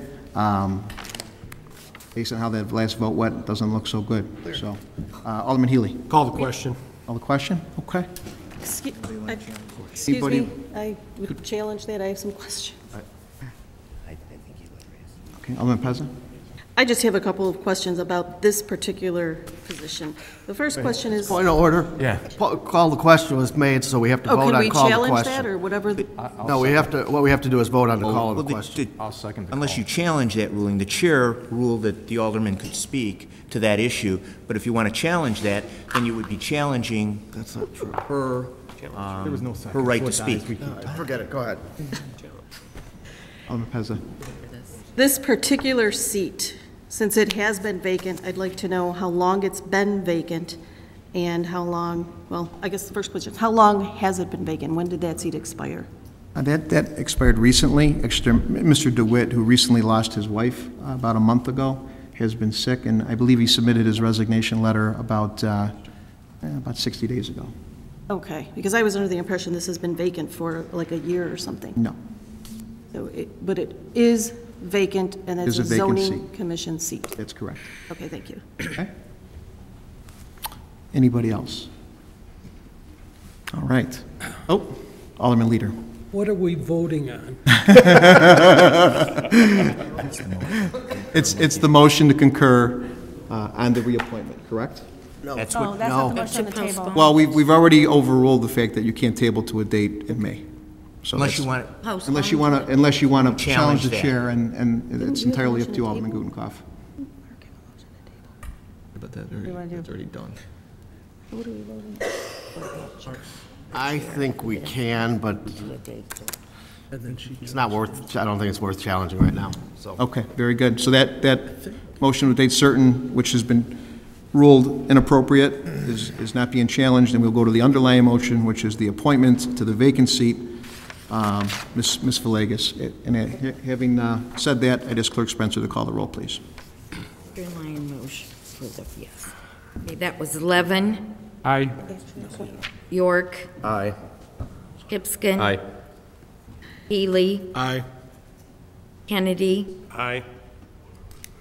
Based on how that last vote went, it doesn't look so good. So, Alderman Healy. Call the question. Call the question? Okay. Excuse me, I would challenge that. I have some questions. Okay, Alderman Pezza. I just have a couple of questions about this particular position. The first question is... Point of order. Yeah. Call the question was made, so we have to vote on call the question. Oh, can we challenge that or whatever? No, what we have to do is vote on the call of the question. I'll second the Unless you challenge that ruling, the chair ruled that the alderman could speak to that issue, but if you want to challenge that, then you would be challenging That's not true. her, There was no second. her right to speak. Forget it. Go ahead. Alderman Pezza. This particular seat, since it has been vacant, I'd like to know how long it's been vacant and how long, well, I guess the first question is, how long has it been vacant? When did that seat expire? That expired recently. Mr. DeWitt, who recently lost his wife about a month ago, has been sick, and I believe he submitted his resignation letter about 60 days ago. Okay, because I was under the impression this has been vacant for like a year or something. No. So but it is vacant, and it's a zoning commission seat. That's correct. Okay, thank you. Okay. Anybody else? All right. Oh, Alderman Leader. What are we voting on? It's the motion to concur on the reappointment, correct? No. That's not the motion on the table. Well, we've already overruled the fact that you can't table to a date in May. So Unless you want to challenge the chair, and it's entirely up to you, Alderman Gutenkopf. But that's already done. What are we voting? I think we can, but it's not worth. I don't think it's worth challenging right now. So. Okay, very good. So that motion with date certain, which has been ruled inappropriate, is not being challenged, and we'll go to the underlying motion, which is the appointment to the vacant seat. Ms. Villegas. And having said that, I ask Clerk Spencer to call the roll, please. Underlying motion for the yes. Okay, that was Levin. Aye. York. Aye. Hipskin. Aye. Healy. Aye. Kennedy. Aye.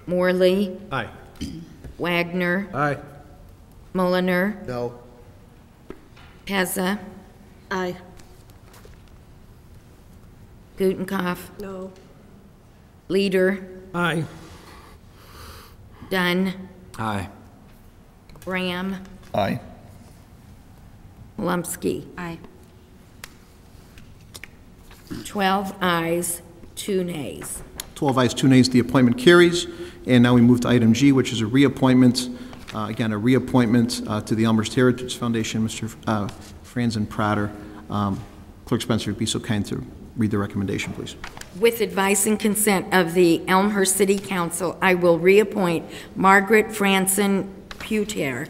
Morley. Aye. Wagner. Aye. Mulliner. No. Pezza. Aye. Gutenkopf. No. Leader. Aye. Dunn. Aye. Graham. Aye. Lumsky. Aye. 12 ayes, 2 nays. 12 ayes, 2 nays, the appointment carries. And now we move to item G, which is a reappointment. Again, a reappointment to the Elmhurst Heritage Foundation, Mr. Franzen Prater. Clerk Spencer would be so kind to read the recommendation, please. With advice and consent of the Elmhurst City Council, I will reappoint Margaret Franson Puter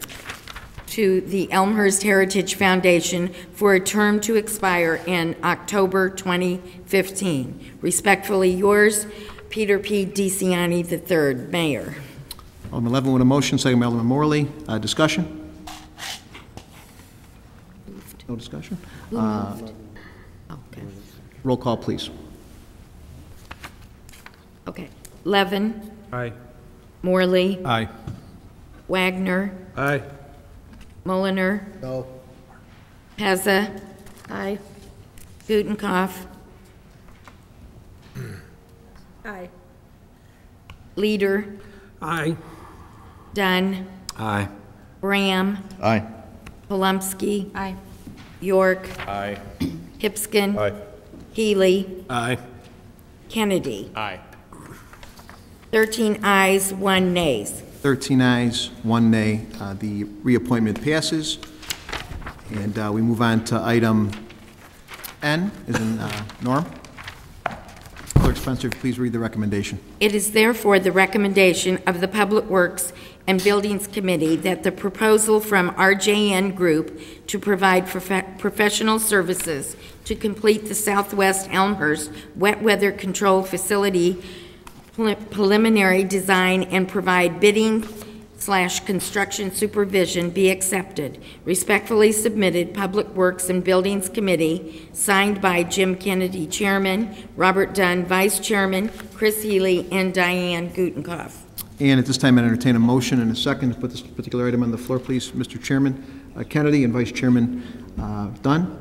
to the Elmhurst Heritage Foundation for a term to expire in October 2015. Respectfully yours, Peter P. DeCiani III, Mayor. Alderman Levin with a motion, second by Alderman Morley. Discussion? No discussion? Okay. Roll call, please. Okay. Levin. Aye. Morley. Aye. Wagner. Aye. Mulliner. No. Pezza. Aye. Gutenkopf. Aye. Leader. Aye. Dunn. Aye. Bram. Aye. Palumsky. Aye. York. Aye. Hipskin. Aye. Healy. Aye. Kennedy. Aye. 13 ayes, 1 nays. 13 ayes, 1 nay. The reappointment passes. And we move on to item N, as in Norm. Clerk Spencer, please read the recommendation. It is therefore the recommendation of the Public Works and Buildings Committee that the proposal from RJN Group to provide professional services to complete the Southwest Elmhurst Wet Weather Control Facility preliminary design and provide bidding/construction supervision be accepted. Respectfully submitted, Public Works and Buildings Committee, signed by Jim Kennedy, Chairman, Robert Dunn, Vice Chairman, Chris Healy, and Diane Gutenkopf. And at this time, I entertain a motion and a second to put this particular item on the floor, please. Mr. Chairman Kennedy and Vice Chairman Dunn.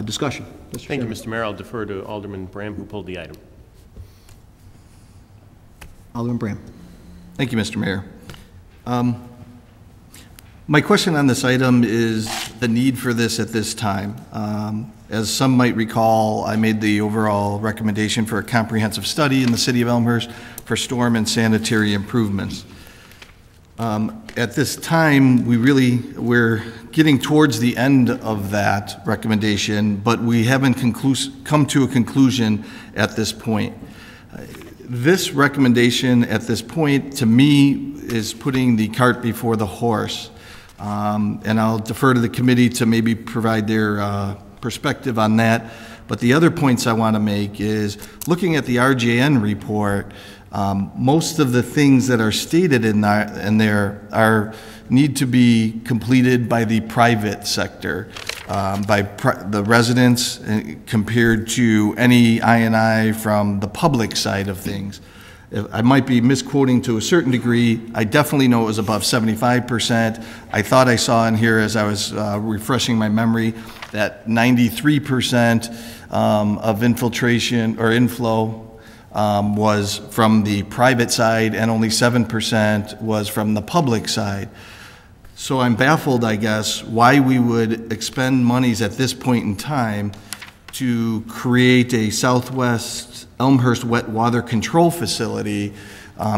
Discussion. Thank you, Mr. Mayor. I'll defer to Alderman Bram, who pulled the item. Alderman Bram. Thank you, Mr. Mayor. My question on this item is the need for this at this time. As some might recall, I made the overall recommendation for a comprehensive study in the city of Elmhurst for storm and sanitary improvements. At this time, we're getting towards the end of that recommendation, but we haven't come to a conclusion at this point. This recommendation at this point, to me, is putting the cart before the horse. And I'll defer to the committee to maybe provide their perspective on that. But the other points I want to make is, looking at the RJN report, most of the things that are stated in there need to be completed by the private sector, by the residents, compared to any I&I from the public side of things. I might be misquoting to a certain degree. I definitely know it was above 75%. I thought I saw in here, as I was refreshing my memory, that 93% of infiltration or inflow was from the private side, and only 7% was from the public side. So I'm baffled, I guess, why we would expend monies at this point in time to create a Southwest Elmhurst wet water control facility,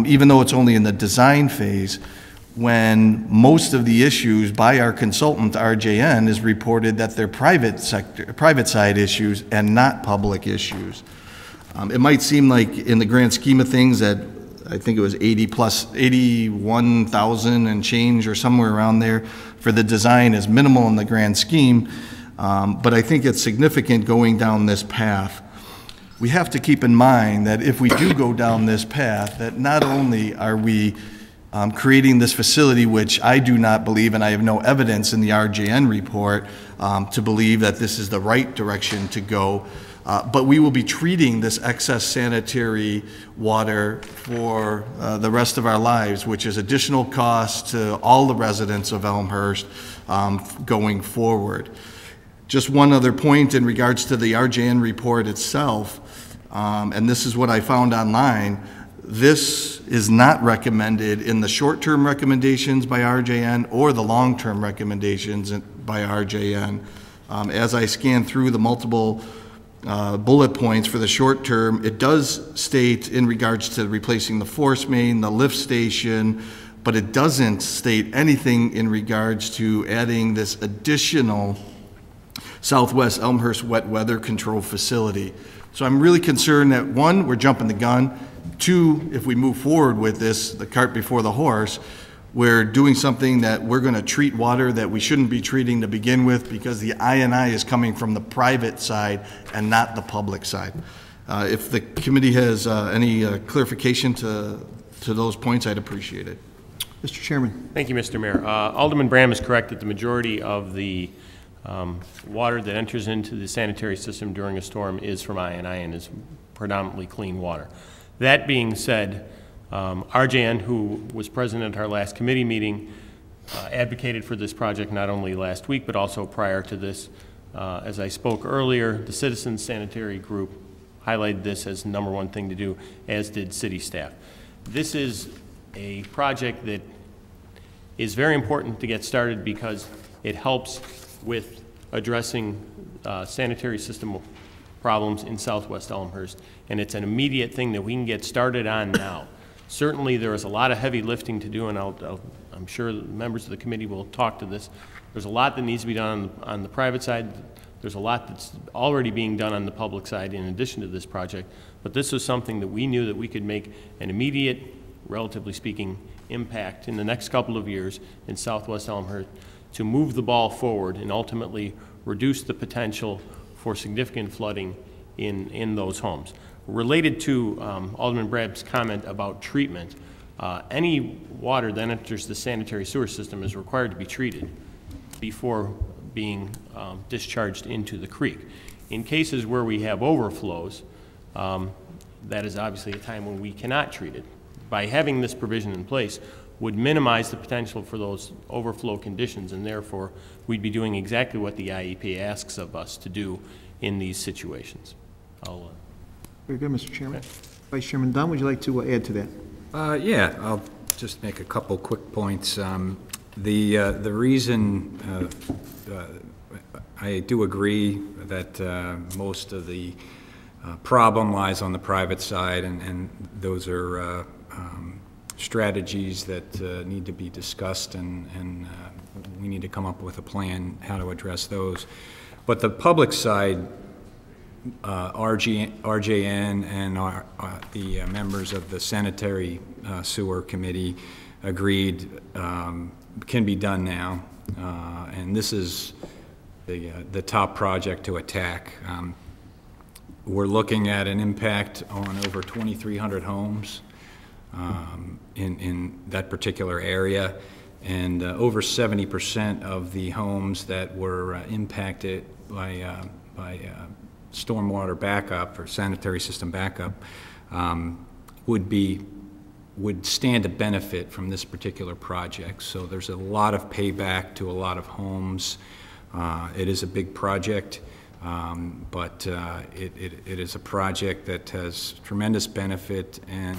even though it's only in the design phase, when most of the issues by our consultant, RJN, is reported that they're private side issues and not public issues. It might seem like, in the grand scheme of things, that I think it was 81,000 and change or somewhere around there for the design is minimal in the grand scheme, but I think it's significant going down this path. We have to keep in mind that if we do go down this path, that not only are we creating this facility, which I do not believe, and I have no evidence in the RJN report to believe that this is the right direction to go, but we will be treating this excess sanitary water for the rest of our lives, which is additional cost to all the residents of Elmhurst going forward. Just one other point in regards to the RJN report itself, and this is what I found online. This is not recommended in the short-term recommendations by RJN or the long-term recommendations by RJN. As I scan through the multiple bullet points for the short term, it does state in regards to replacing the force main, the lift station, but it doesn't state anything in regards to adding this additional Southwest Elmhurst wet weather control facility. So I'm really concerned that, one, we're jumping the gun. Two, if we move forward with this, the cart before the horse, we're doing something that we're going to treat water that we shouldn't be treating to begin with, because the I&I is coming from the private side and not the public side. If the committee has any clarification to those points, I'd appreciate it. Mr. Chairman. Thank you, Mr. Mayor. Alderman Bram is correct that the majority of the water that enters into the sanitary system during a storm is from I&I and is predominantly clean water. That being said, RJN, who was present at our last committee meeting, advocated for this project not only last week but also prior to this. As I spoke earlier, the Citizens Sanitary Group highlighted this as the #1 thing to do, as did city staff. This is a project that is very important to get started because it helps with addressing sanitary system problems in southwest Elmhurst, and it's an immediate thing that we can get started on now. Certainly there is a lot of heavy lifting to do, and I'm sure members of the committee will talk to this. There's a lot that needs to be done on the private side. There's a lot that's already being done on the public side in addition to this project, but this was something that we knew that we could make an immediate, relatively speaking, impact in the next couple of years in southwest Elmhurst to move the ball forward and ultimately reduce the potential for significant flooding in those homes. Related to Alderman Brabb's comment about treatment, any water that enters the sanitary sewer system is required to be treated before being discharged into the creek. In cases where we have overflows, that is obviously a time when we cannot treat it. By having this provision in place would minimize the potential for those overflow conditions, and therefore we'd be doing exactly what the IEP asks of us to do in these situations. Very good, Mr. Chairman. Vice Chairman Dunn, would you like to add to that? Yeah, I'll just make a couple quick points. The reason I do agree that most of the problem lies on the private side, and those are strategies that need to be discussed, and we need to come up with a plan how to address those. But the public side, RJN and the members of the Sanitary Sewer Committee agreed can be done now, and this is the top project to attack. We're looking at an impact on over 2,300 homes in that particular area, and over 70% of the homes that were impacted by stormwater backup or sanitary system backup would stand to benefit from this particular project. So there's a lot of payback to a lot of homes. It is a big project, but it is a project that has tremendous benefit, and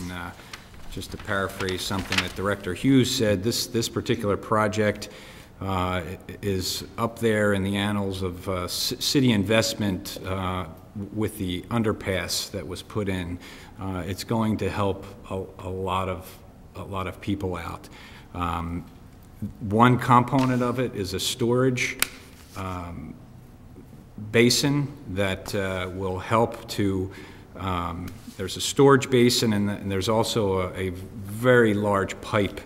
just to paraphrase something that Director Hughes said, this particular project is up there in the annals of city investment with the underpass that was put in. It's going to help a lot of people out. One component of it is a storage basin that will help to, there's a storage basin, and there's also a very large pipe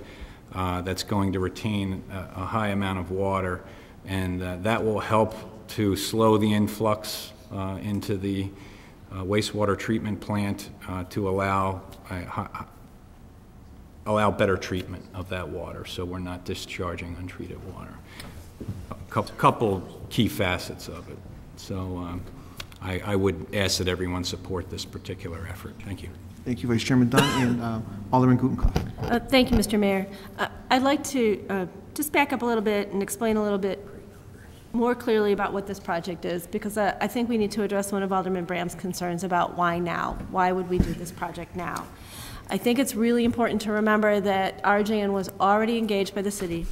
that's going to retain a high amount of water, and that will help to slow the influx into the wastewater treatment plant to allow better treatment of that water, so we're not discharging untreated water. A couple key facets of it. So I would ask that everyone support this particular effort. Thank you. Thank you, Vice Chairman Dunn, and Alderman Gutenkopf. Thank you, Mr. Mayor. I'd like to just back up a little bit and explain a little bit more clearly about what this project is, because I think we need to address one of Alderman Bram's concerns about why now. Why would we do this project now? I think it's really important to remember that RJN was already engaged by the city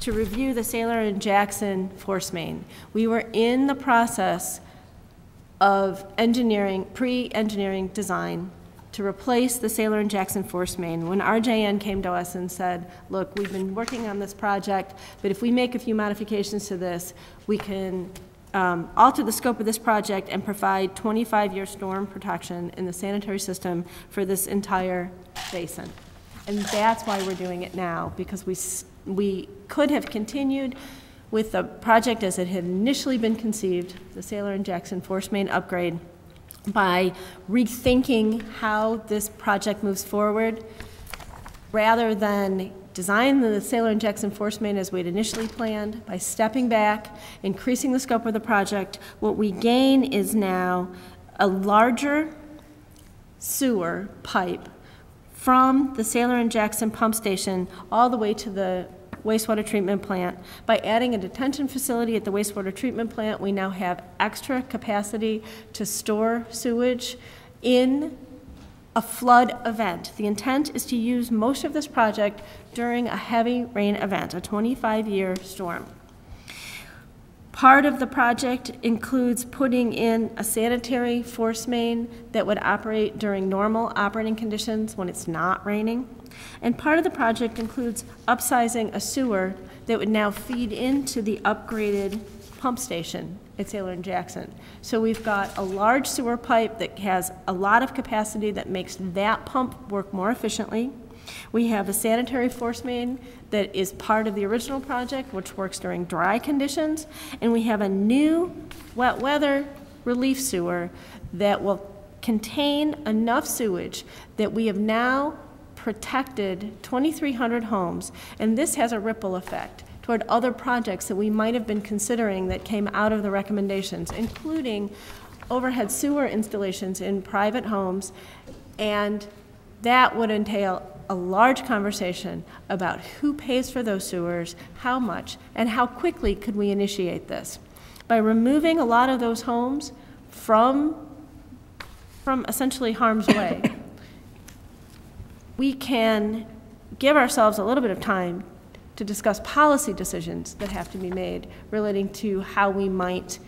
to review the Sailor and Jackson force main. We were in the process of engineering, pre-engineering design to replace the Sailor and Jackson force main when RJN came to us and said, look, we've been working on this project, but if we make a few modifications to this, we can alter the scope of this project and provide 25-year storm protection in the sanitary system for this entire basin. And that's why we're doing it now, because we could have continued with the project as it had initially been conceived, the Sailor and Jackson Force Main upgrade, by rethinking how this project moves forward, rather than design the Sailor and Jackson Force Main as we'd initially planned. By stepping back, increasing the scope of the project, what we gain is now a larger sewer pipe from the Sailor and Jackson pump station all the way to the wastewater treatment plant. By adding a detention facility at the wastewater treatment plant, we now have extra capacity to store sewage in a flood event. The intent is to use most of this project during a heavy rain event, a 25-year storm. Part of the project includes putting in a sanitary force main that would operate during normal operating conditions when it's not raining. And part of the project includes upsizing a sewer that would now feed into the upgraded pump station at Sailor and Jackson. So we've got a large sewer pipe that has a lot of capacity that makes that pump work more efficiently. We have a sanitary force main that is part of the original project, which works during dry conditions, and we have a new wet weather relief sewer that will contain enough sewage that we have now protected 2,300 homes, and this has a ripple effect toward other projects that we might have been considering that came out of the recommendations, including overhead sewer installations in private homes, and that would entail a large conversation about who pays for those sewers, how much, and how quickly could we initiate this. By removing a lot of those homes from essentially harm's way, we can give ourselves a little bit of time to discuss policy decisions that have to be made relating to how we might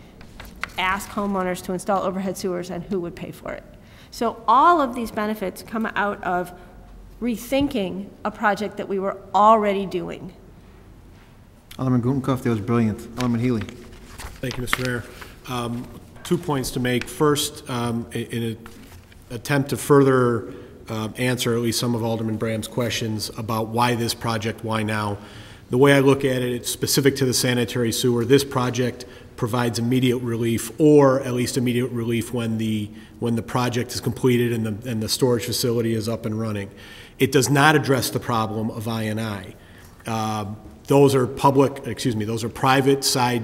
ask homeowners to install overhead sewers and who would pay for it. So all of these benefits come out of rethinking a project that we were already doing. Alderman Gutenkopf, that was brilliant. Alderman Healy. Thank you, Mr. Mayor. 2 points to make. First, in an attempt to further answer at least some of Alderman Bram's questions about why this project, why now. The way I look at it, it's specific to the sanitary sewer. This project provides immediate relief, or at least immediate relief when the project is completed and the storage facility is up and running. It does not address the problem of I&I. Those are those are private side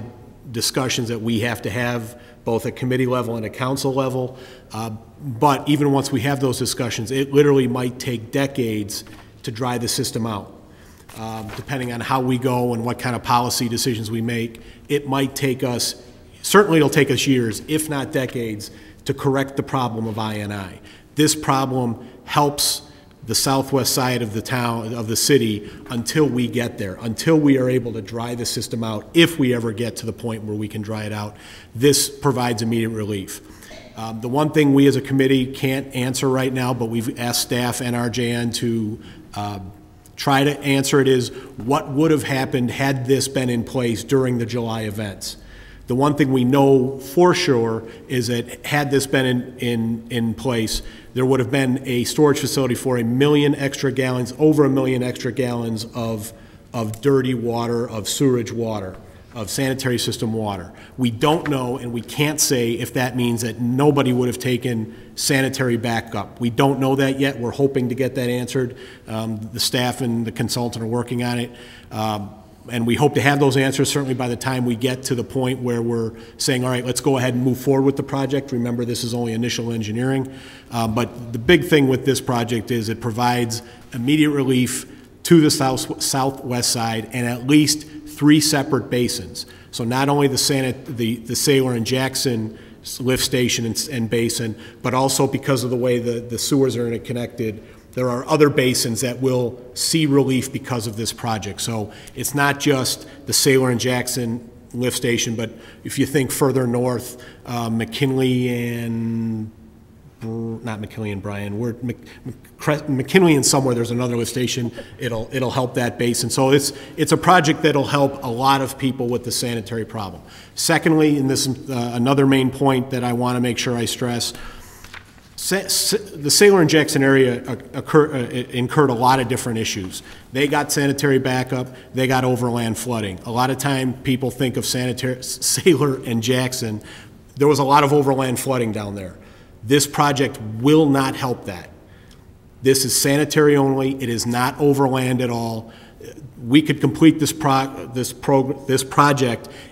discussions that we have to have both at committee level and at council level. But even once we have those discussions, it literally might take decades to dry the system out. Depending on how we go and what kind of policy decisions we make, it might take us, certainly it'll take us years, if not decades, to correct the problem of I&I. This problem helps the southwest side of the town, of the city, until we get there, until we are able to dry the system out, if we ever get to the point where we can dry it out. This provides immediate relief. The one thing we as a committee can't answer right now, but we've asked staff and RJN to try to answer it, is what would have happened had this been in place during the July events. The one thing we know for sure is that had this been in place, there would have been a storage facility for 1 million extra gallons, over 1 million extra gallons of dirty water, of sewerage water, of sanitary system water. We don't know, and we can't say if that means that nobody would have taken sanitary backup. We don't know that yet. We're hoping to get that answered. The staff and the consultant are working on it. And we hope to have those answers certainly by the time we get to the point where we're saying, all right, let's go ahead and move forward with the project. Remember, this is only initial engineering. But the big thing with this project is it provides immediate relief to the southwest side and at least 3 separate basins. So not only the Sailor and Jackson lift station and basin, but also because of the way the sewers are interconnected, there are other basins that will see relief because of this project. So it's not just the Sailor and Jackson lift station, but if you think further north, McKinley and not McKinley and Bryan, we're McKinley and somewhere there's another lift station. It'll help that basin. So it's a project that'll help a lot of people with the sanitary problem. Secondly, and this is another main point that I want to make sure I stress, the Saylor and Jackson area incurred a lot of different issues. They got sanitary backup, they got overland flooding. A lot of time people think of Saylor and Jackson. There was a lot of overland flooding down there. This project will not help that. This is sanitary only. It is not overland at all. We could complete this project,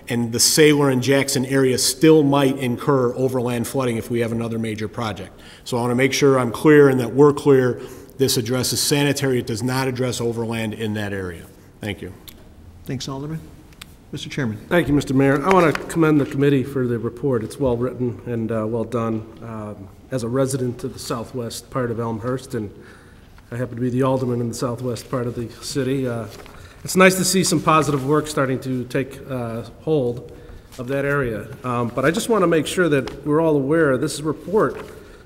and the Saylor and Jackson area still might incur overland flooding if we have another major project. So I want to make sure I'm clear and that we're clear. This addresses sanitary. It does not address overland in that area. Thank you. Thanks, Alderman. Mr. Chairman. Thank you, Mr. Mayor. I want to commend the committee for the report. It's well written and well done. As a resident of the southwest part of Elmhurst, and I happen to be the alderman in the southwest part of the city, it's nice to see some positive work starting to take hold of that area. But I just want to make sure that we're all aware this report,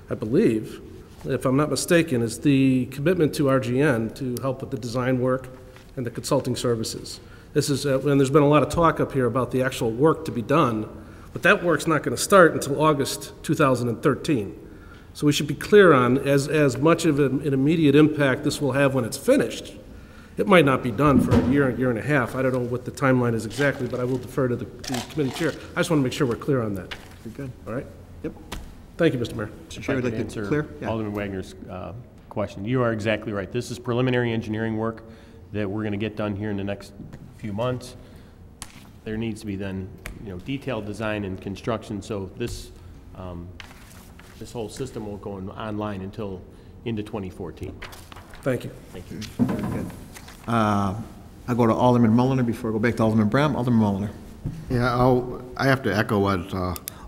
I believe, if I'm not mistaken, is the commitment to RGN to help with the design work and the consulting services. This is, and there's been a lot of talk up here about the actual work to be done, but that work's not going to start until August 2013. So we should be clear on as much of an immediate impact this will have when it's finished. It might not be done for a year and a half. I don't know what the timeline is exactly, but I will defer to the committee chair. I just want to make sure we're clear on that. Very good. All right? Yep. Thank you, Mr. Mayor. Mr. Chair, I'd like to answer clear. Yeah. Alderman Wagner's question. You are exactly right. This is preliminary engineering work that we're going to get done here in the next few months. There needs to be then, detailed design and construction. So this this whole system won't go online until into 2014. Thank you. Thank you. Very good. I'll go to Alderman Mulliner before I go back to Alderman Bram. Alderman Mulliner. Yeah, I have to echo what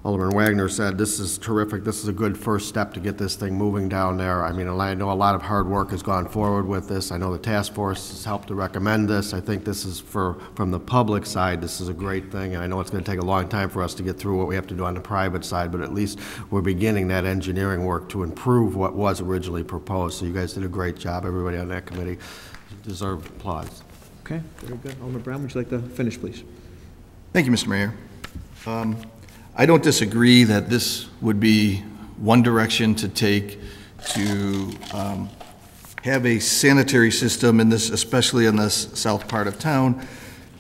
Alderman Wagner said. This is terrific. This is a good first step to get this thing moving down there. I mean, I know a lot of hard work has gone forward with this. I know the task force has helped to recommend this. I think this is from the public side, this is a great thing, and I know it's going to take a long time for us to get through what we have to do on the private side, but at least we're beginning that engineering work to improve what was originally proposed. So you guys did a great job. Everybody on that committee deserves applause. Okay, very good. Alderman Brown, would you like to finish, please? Thank you, Mr. Mayor. I don't disagree that this would be one direction to take to have a sanitary system in this, especially in this south part of town,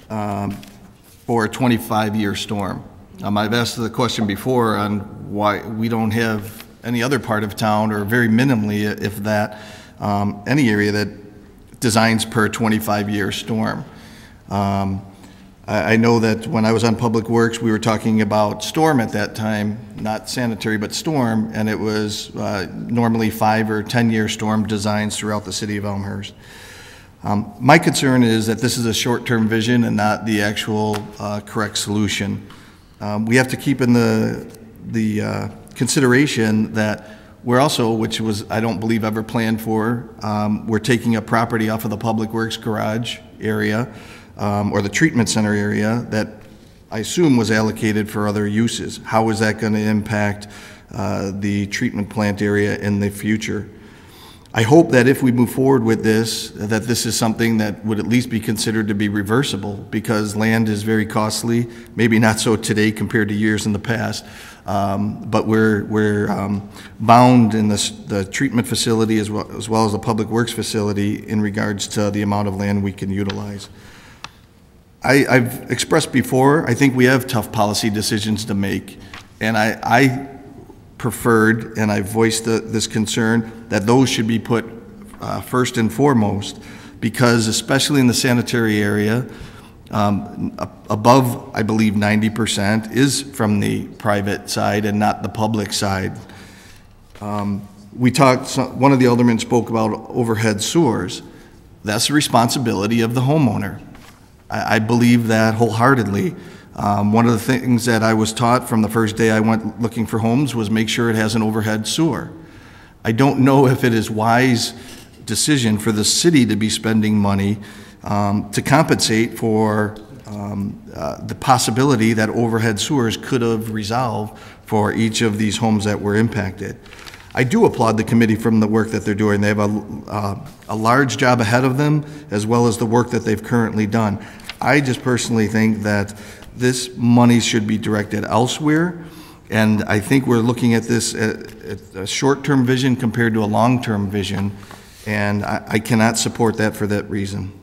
for a 25-year storm. I've asked the question before on why we don't have any other part of town, or very minimally, if that, any area that designs per 25-year storm. I know that when I was on Public Works, we were talking about storm at that time, not sanitary, but storm, and it was normally 5 or 10-year storm designs throughout the city of Elmhurst. My concern is that this is a short-term vision and not the actual correct solution. We have to keep in the consideration that we're also, which was I don't believe ever planned for, we're taking up property off of the Public Works garage area, or the treatment center area that I assume was allocated for other uses. How is that going to impact the treatment plant area in the future? I hope that if we move forward with this, that this is something that would at least be considered to be reversible, because land is very costly, maybe not so today compared to years in the past, but we're bound in the treatment facility as well as the Public Works facility in regards to the amount of land we can utilize. I've expressed before, I think we have tough policy decisions to make, and I preferred, and I voiced this concern, that those should be put first and foremost, because especially in the sanitary area, above, I believe, 90% is from the private side and not the public side. We talked, one of the aldermen spoke about overhead sewers. That's the responsibility of the homeowner. I believe that wholeheartedly. One of the things that I was taught from the first day I went looking for homes was make sure it has an overhead sewer. I don't know if it is wise decision for the city to be spending money to compensate for the possibility that overhead sewers could have resolved for each of these homes that were impacted. I do applaud the committee from the work that they're doing. They have a large job ahead of them, as well as the work that they've currently done. I just personally think that this money should be directed elsewhere, and I think we're looking at this at a short-term vision compared to a long-term vision, and I cannot support that for that reason.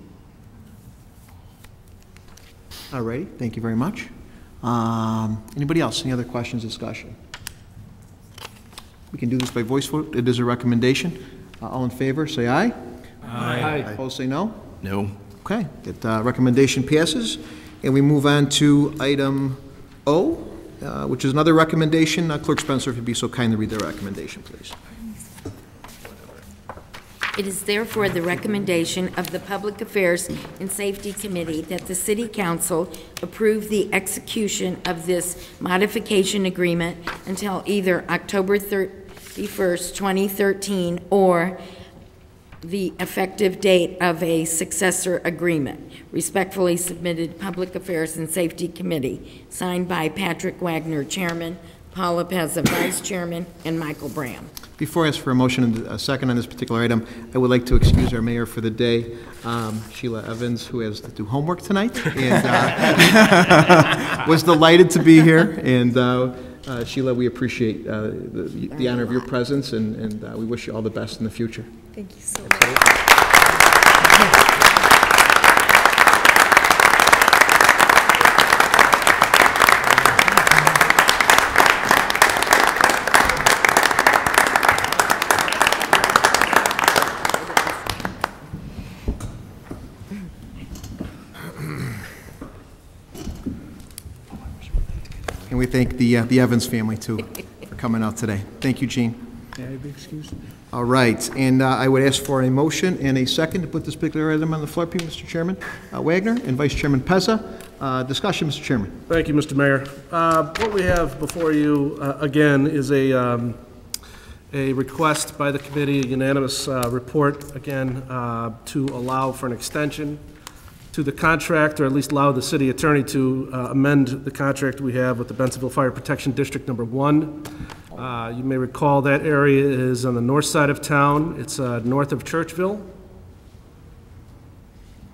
All right, thank you very much. Anybody else? Any other questions, discussion? We can do this by voice vote. It is a recommendation. All in favor, say aye. Aye. Opposed, say no. No. Okay, that recommendation passes. And we move on to item O, which is another recommendation. Clerk Spencer, if you'd be so kind to read the recommendation, please. It is therefore the recommendation of the Public Affairs and Safety Committee that the City Council approve the execution of this modification agreement until either October 31st, 2013, or the effective date of a successor agreement. Respectfully submitted, Public Affairs and Safety Committee, signed by Patrick Wagner, Chairman, Paula Pezza, Vice Chairman, and Michael Bram. Before I ask for a motion and a second on this particular item, I would like to excuse our mayor for the day, Sheila Evans, who has to do homework tonight, and was delighted to be here. And Sheila, we appreciate the honor of your presence, and we wish you all the best in the future. Thank you so much. And we thank the Evans family, too, for coming out today. Thank you, Gene. May I be excused? All right, and I would ask for a motion and a second to put this particular item on the floor, please, Mr. Chairman. Wagner and Vice Chairman Pezza. Discussion, Mr. Chairman. Thank you, Mr. Mayor. What we have before you, again, is a request by the committee, a unanimous report, again, to allow for an extension to the contract, or at least allow the city attorney to amend the contract we have with the Bensenville Fire Protection District Number 1. You may recall that area is on the north side of town. It's north of Churchville,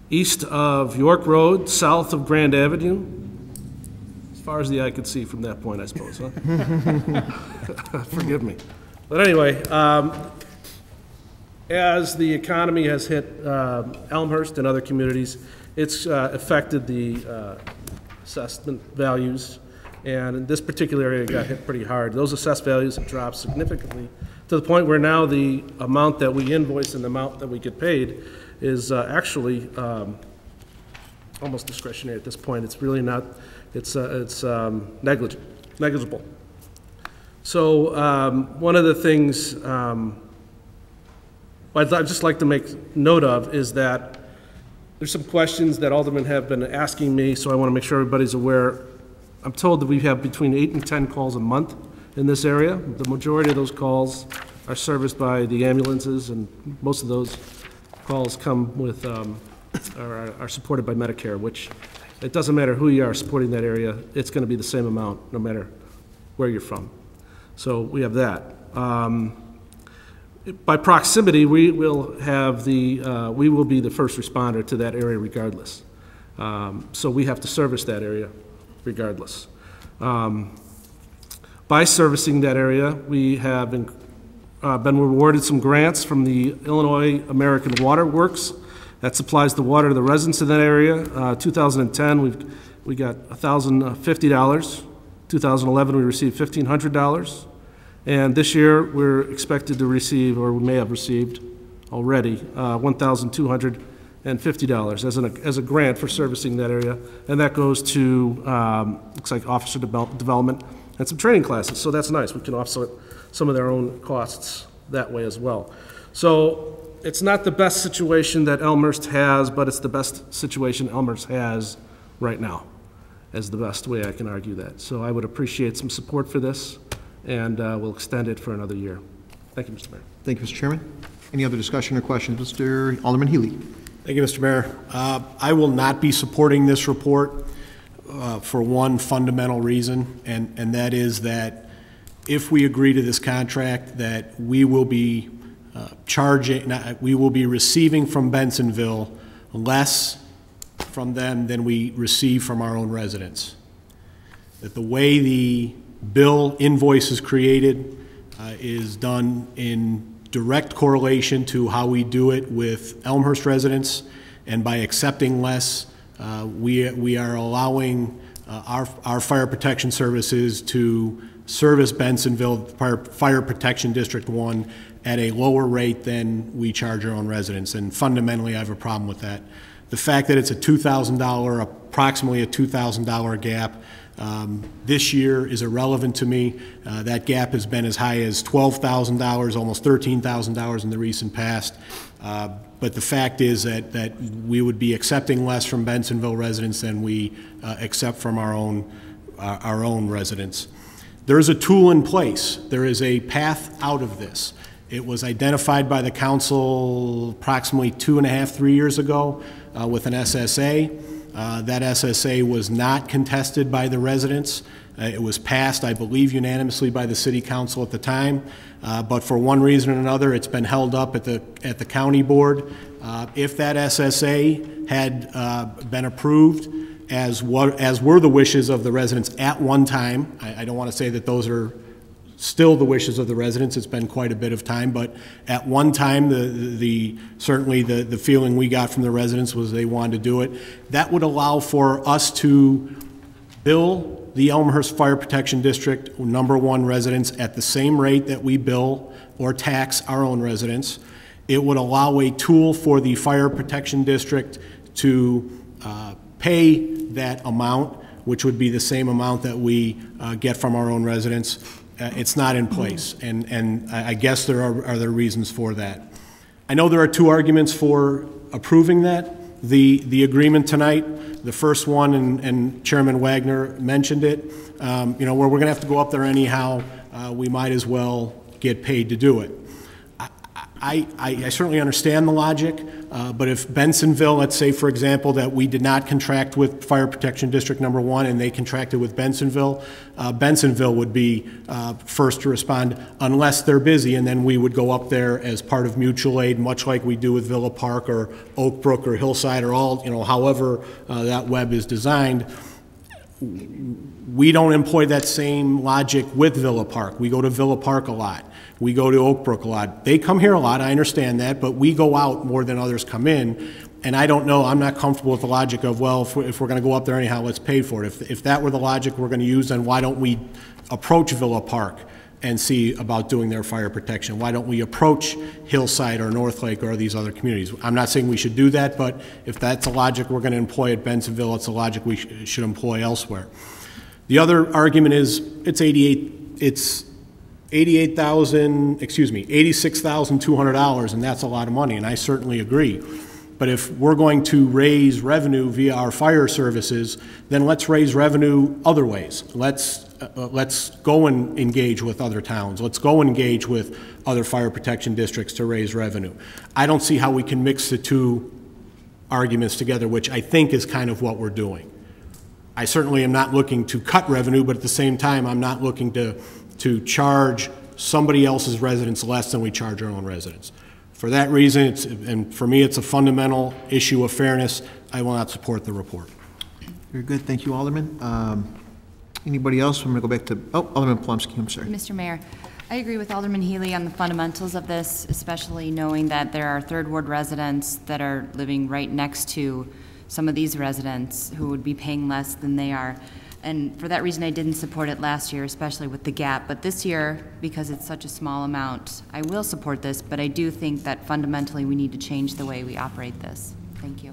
east of York Road, south of Grand Avenue, as far as the eye could see from that point, I suppose, huh? Forgive me. But anyway, as the economy has hit Elmhurst and other communities, it's affected the assessment values, and in this particular area got hit pretty hard. Those assessed values have dropped significantly to the point where now the amount that we invoice and the amount that we get paid is actually almost discretionary at this point. It's really not, it's negligible. So one of the things I'd just like to make note of is that there's some questions that aldermen have been asking me, so I want to make sure everybody's aware. I'm told that we have between 8 and 10 calls a month in this area. The majority of those calls are serviced by the ambulances, and most of those calls come with, are supported by Medicare, which it doesn't matter who you are supporting that area, it's going to be the same amount no matter where you're from. So we have that. By proximity, we will have we will be the first responder to that area regardless. So we have to service that area regardless. By servicing that area, we have been awarded some grants from the Illinois American Water Works that supplies the water to the residents in that area. 2010, we got $1,050. 2011, we received $1,500. And this year, we're expected to receive, or we may have received already, $1,250 as a grant for servicing that area. And that goes to, looks like officer development and some training classes. So that's nice. We can offset some of their own costs that way as well. So it's not the best situation that Elmhurst has, but it's the best situation Elmhurst has right now, is the best way I can argue that. So I would appreciate some support for this, and we'll extend it for another year. Thank you, Mr. Mayor. Thank you, Mr. Chairman. Any other discussion or questions? Mr. Alderman Healy. Thank you, Mr. Mayor. I will not be supporting this report for one fundamental reason, and that is that if we agree to this contract, that we will be we will be receiving from Bensonville less from them than we receive from our own residents. That the way the bill invoice is created is done in direct correlation to how we do it with Elmhurst residents, and by accepting less, we are allowing our fire protection services to service Bensonville Fire Protection District 1 at a lower rate than we charge our own residents, and fundamentally I have a problem with that. The fact that it's a $2,000, approximately a $2,000 gap, this year is irrelevant to me. That gap has been as high as $12,000, almost $13,000 in the recent past. But the fact is that we would be accepting less from Bensonville residents than we accept from our own residents. There is a tool in place. There is a path out of this. It was identified by the council approximately 2.5, 3 years ago with an SSA. That SSA was not contested by the residents. It was passed, I believe, unanimously by the city council at the time, but for one reason or another, it's been held up at the county board. If that SSA had been approved, as were the wishes of the residents at one time, I don't want to say that those are still the wishes of the residents. It's been quite a bit of time, but at one time, certainly the feeling we got from the residents was they wanted to do it. That would allow for us to bill the Elmhurst Fire Protection District #1 residents at the same rate that we bill or tax our own residents. It would allow a tool for the Fire Protection District to pay that amount, which would be the same amount that we get from our own residents. It's not in place, and I guess there are other reasons for that. I know there are two arguments for approving that. The agreement tonight, the first one, and Chairman Wagner mentioned it, you know, where we're going to have to go up there anyhow, we might as well get paid to do it. I certainly understand the logic, but if Bensonville, let's say, for example, that we did not contract with Fire Protection District #1 and they contracted with Bensonville, Bensonville would be first to respond unless they're busy, and then we would go up there as part of mutual aid, much like we do with Villa Park or Oak Brook or Hillside or all, you know, however that web is designed. We don't employ that same logic with Villa Park. We go to Villa Park a lot. We go to Oak Brook a lot. They come here a lot, I understand that, but we go out more than others come in. And I don't know, I'm not comfortable with the logic of, well, if we're going to go up there anyhow, let's pay for it. If that were the logic we're going to use, then why don't we approach Villa Park and see about doing their fire protection? Why don't we approach Hillside or Northlake or these other communities? I'm not saying we should do that, but if that's a logic we're going to employ at Bensonville, it's a logic we should employ elsewhere. The other argument is it's $86,200, and that's a lot of money, and I certainly agree. But if we're going to raise revenue via our fire services, then let's raise revenue other ways. Let's go and engage with other towns. Let's go and engage with other fire protection districts to raise revenue. I don't see how we can mix the two arguments together, which I think is kind of what we're doing. I certainly am not looking to cut revenue, but at the same time, I'm not looking to charge somebody else's residents less than we charge our own residents. For that reason, and for me, it's a fundamental issue of fairness. I will not support the report. Very good. Thank you, Alderman. Anybody else? I'm going to go back to, Alderman Plumsky, I'm sorry. Mr. Mayor, I agree with Alderman Healy on the fundamentals of this, especially knowing that there are Third Ward residents that are living right next to some of these residents who would be paying less than they are. And for that reason, I didn't support it last year, especially with the gap. But this year, because it's such a small amount, I will support this, but I do think that fundamentally we need to change the way we operate this. Thank you.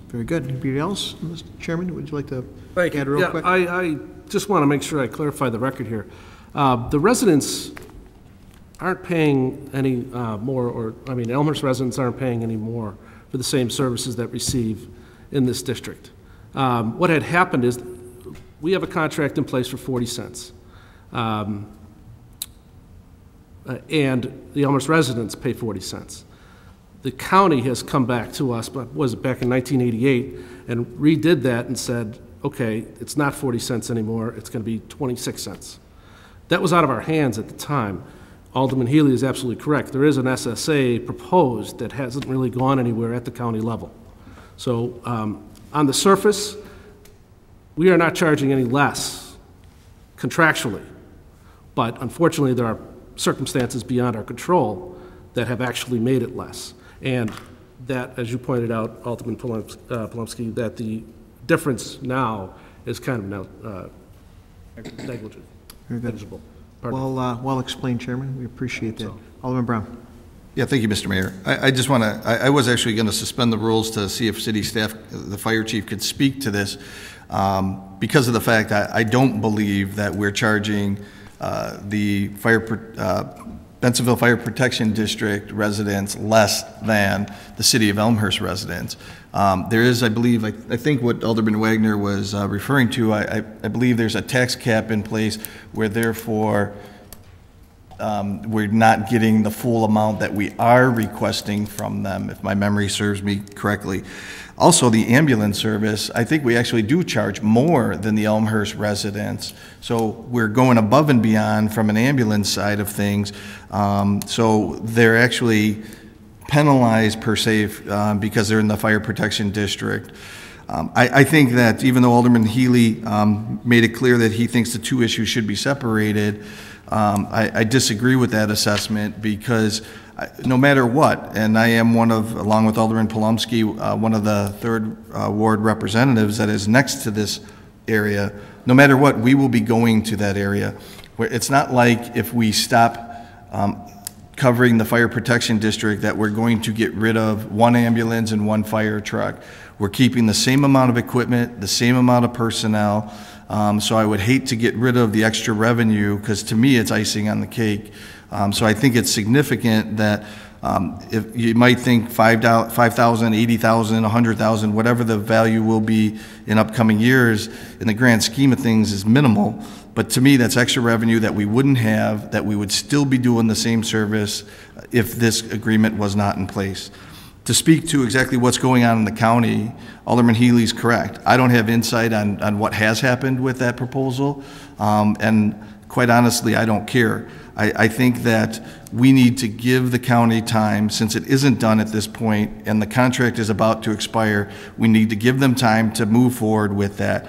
Very good. Anybody else? Mr. Chairman, would you like to add real quick? I just want to make sure I clarify the record here. The residents aren't paying any more, Elmhurst residents aren't paying any more for the same services that receive in this district. What had happened is we have a contract in place for 40 cents. And the Elmhurst residents pay 40 cents. The county has come back to us, but was it back in 1988, and redid that and said, okay, it's not 40 cents anymore, it's going to be 26 cents. That was out of our hands at the time. Alderman Healy is absolutely correct. There is an SSA proposed that hasn't really gone anywhere at the county level. So on the surface, we are not charging any less contractually, but unfortunately there are circumstances beyond our control that have actually made it less. And that, as you pointed out, Alderman Polumsky, that the difference now is kind of negligible. Well explained, Chairman. We appreciate that. Alderman Brown. Yeah, thank you, Mr. Mayor. I just want to, I was actually going to suspend the rules to see if city staff, the fire chief, could speak to this because of the fact that I don't believe that we're charging the Bensenville Fire Protection District residents less than the city of Elmhurst residents. There is, I believe, I think what Alderman Wagner was referring to, I believe there's a tax cap in place where therefore we're not getting the full amount that we are requesting from them, if my memory serves me correctly. Also, the ambulance service, I think we actually do charge more than the Elmhurst residents. So we're going above and beyond from an ambulance side of things. So they're actually penalized per se because they're in the fire protection district. I think that even though Alderman Healy made it clear that he thinks the two issues should be separated, I disagree with that assessment because no matter what, and I am one of, along with Alderman Polumsky, one of the 3rd Ward representatives that is next to this area, no matter what, we will be going to that area. Where it's not like if we stop covering the fire protection district that we're going to get rid of one ambulance and one fire truck. We're keeping the same amount of equipment, the same amount of personnel. So I would hate to get rid of the extra revenue because to me it's icing on the cake. So I think it's significant that if you might think 5,000, 80,000, 100,000, whatever the value will be in upcoming years, in the grand scheme of things is minimal. But to me, that's extra revenue that we wouldn't have, that we would still be doing the same service if this agreement was not in place. To speak to exactly what's going on in the county, Alderman Healy's correct. I don't have insight on what has happened with that proposal, and quite honestly, I don't care. I think that we need to give the county time, since it isn't done at this point and the contract is about to expire, we need to give them time to move forward with that.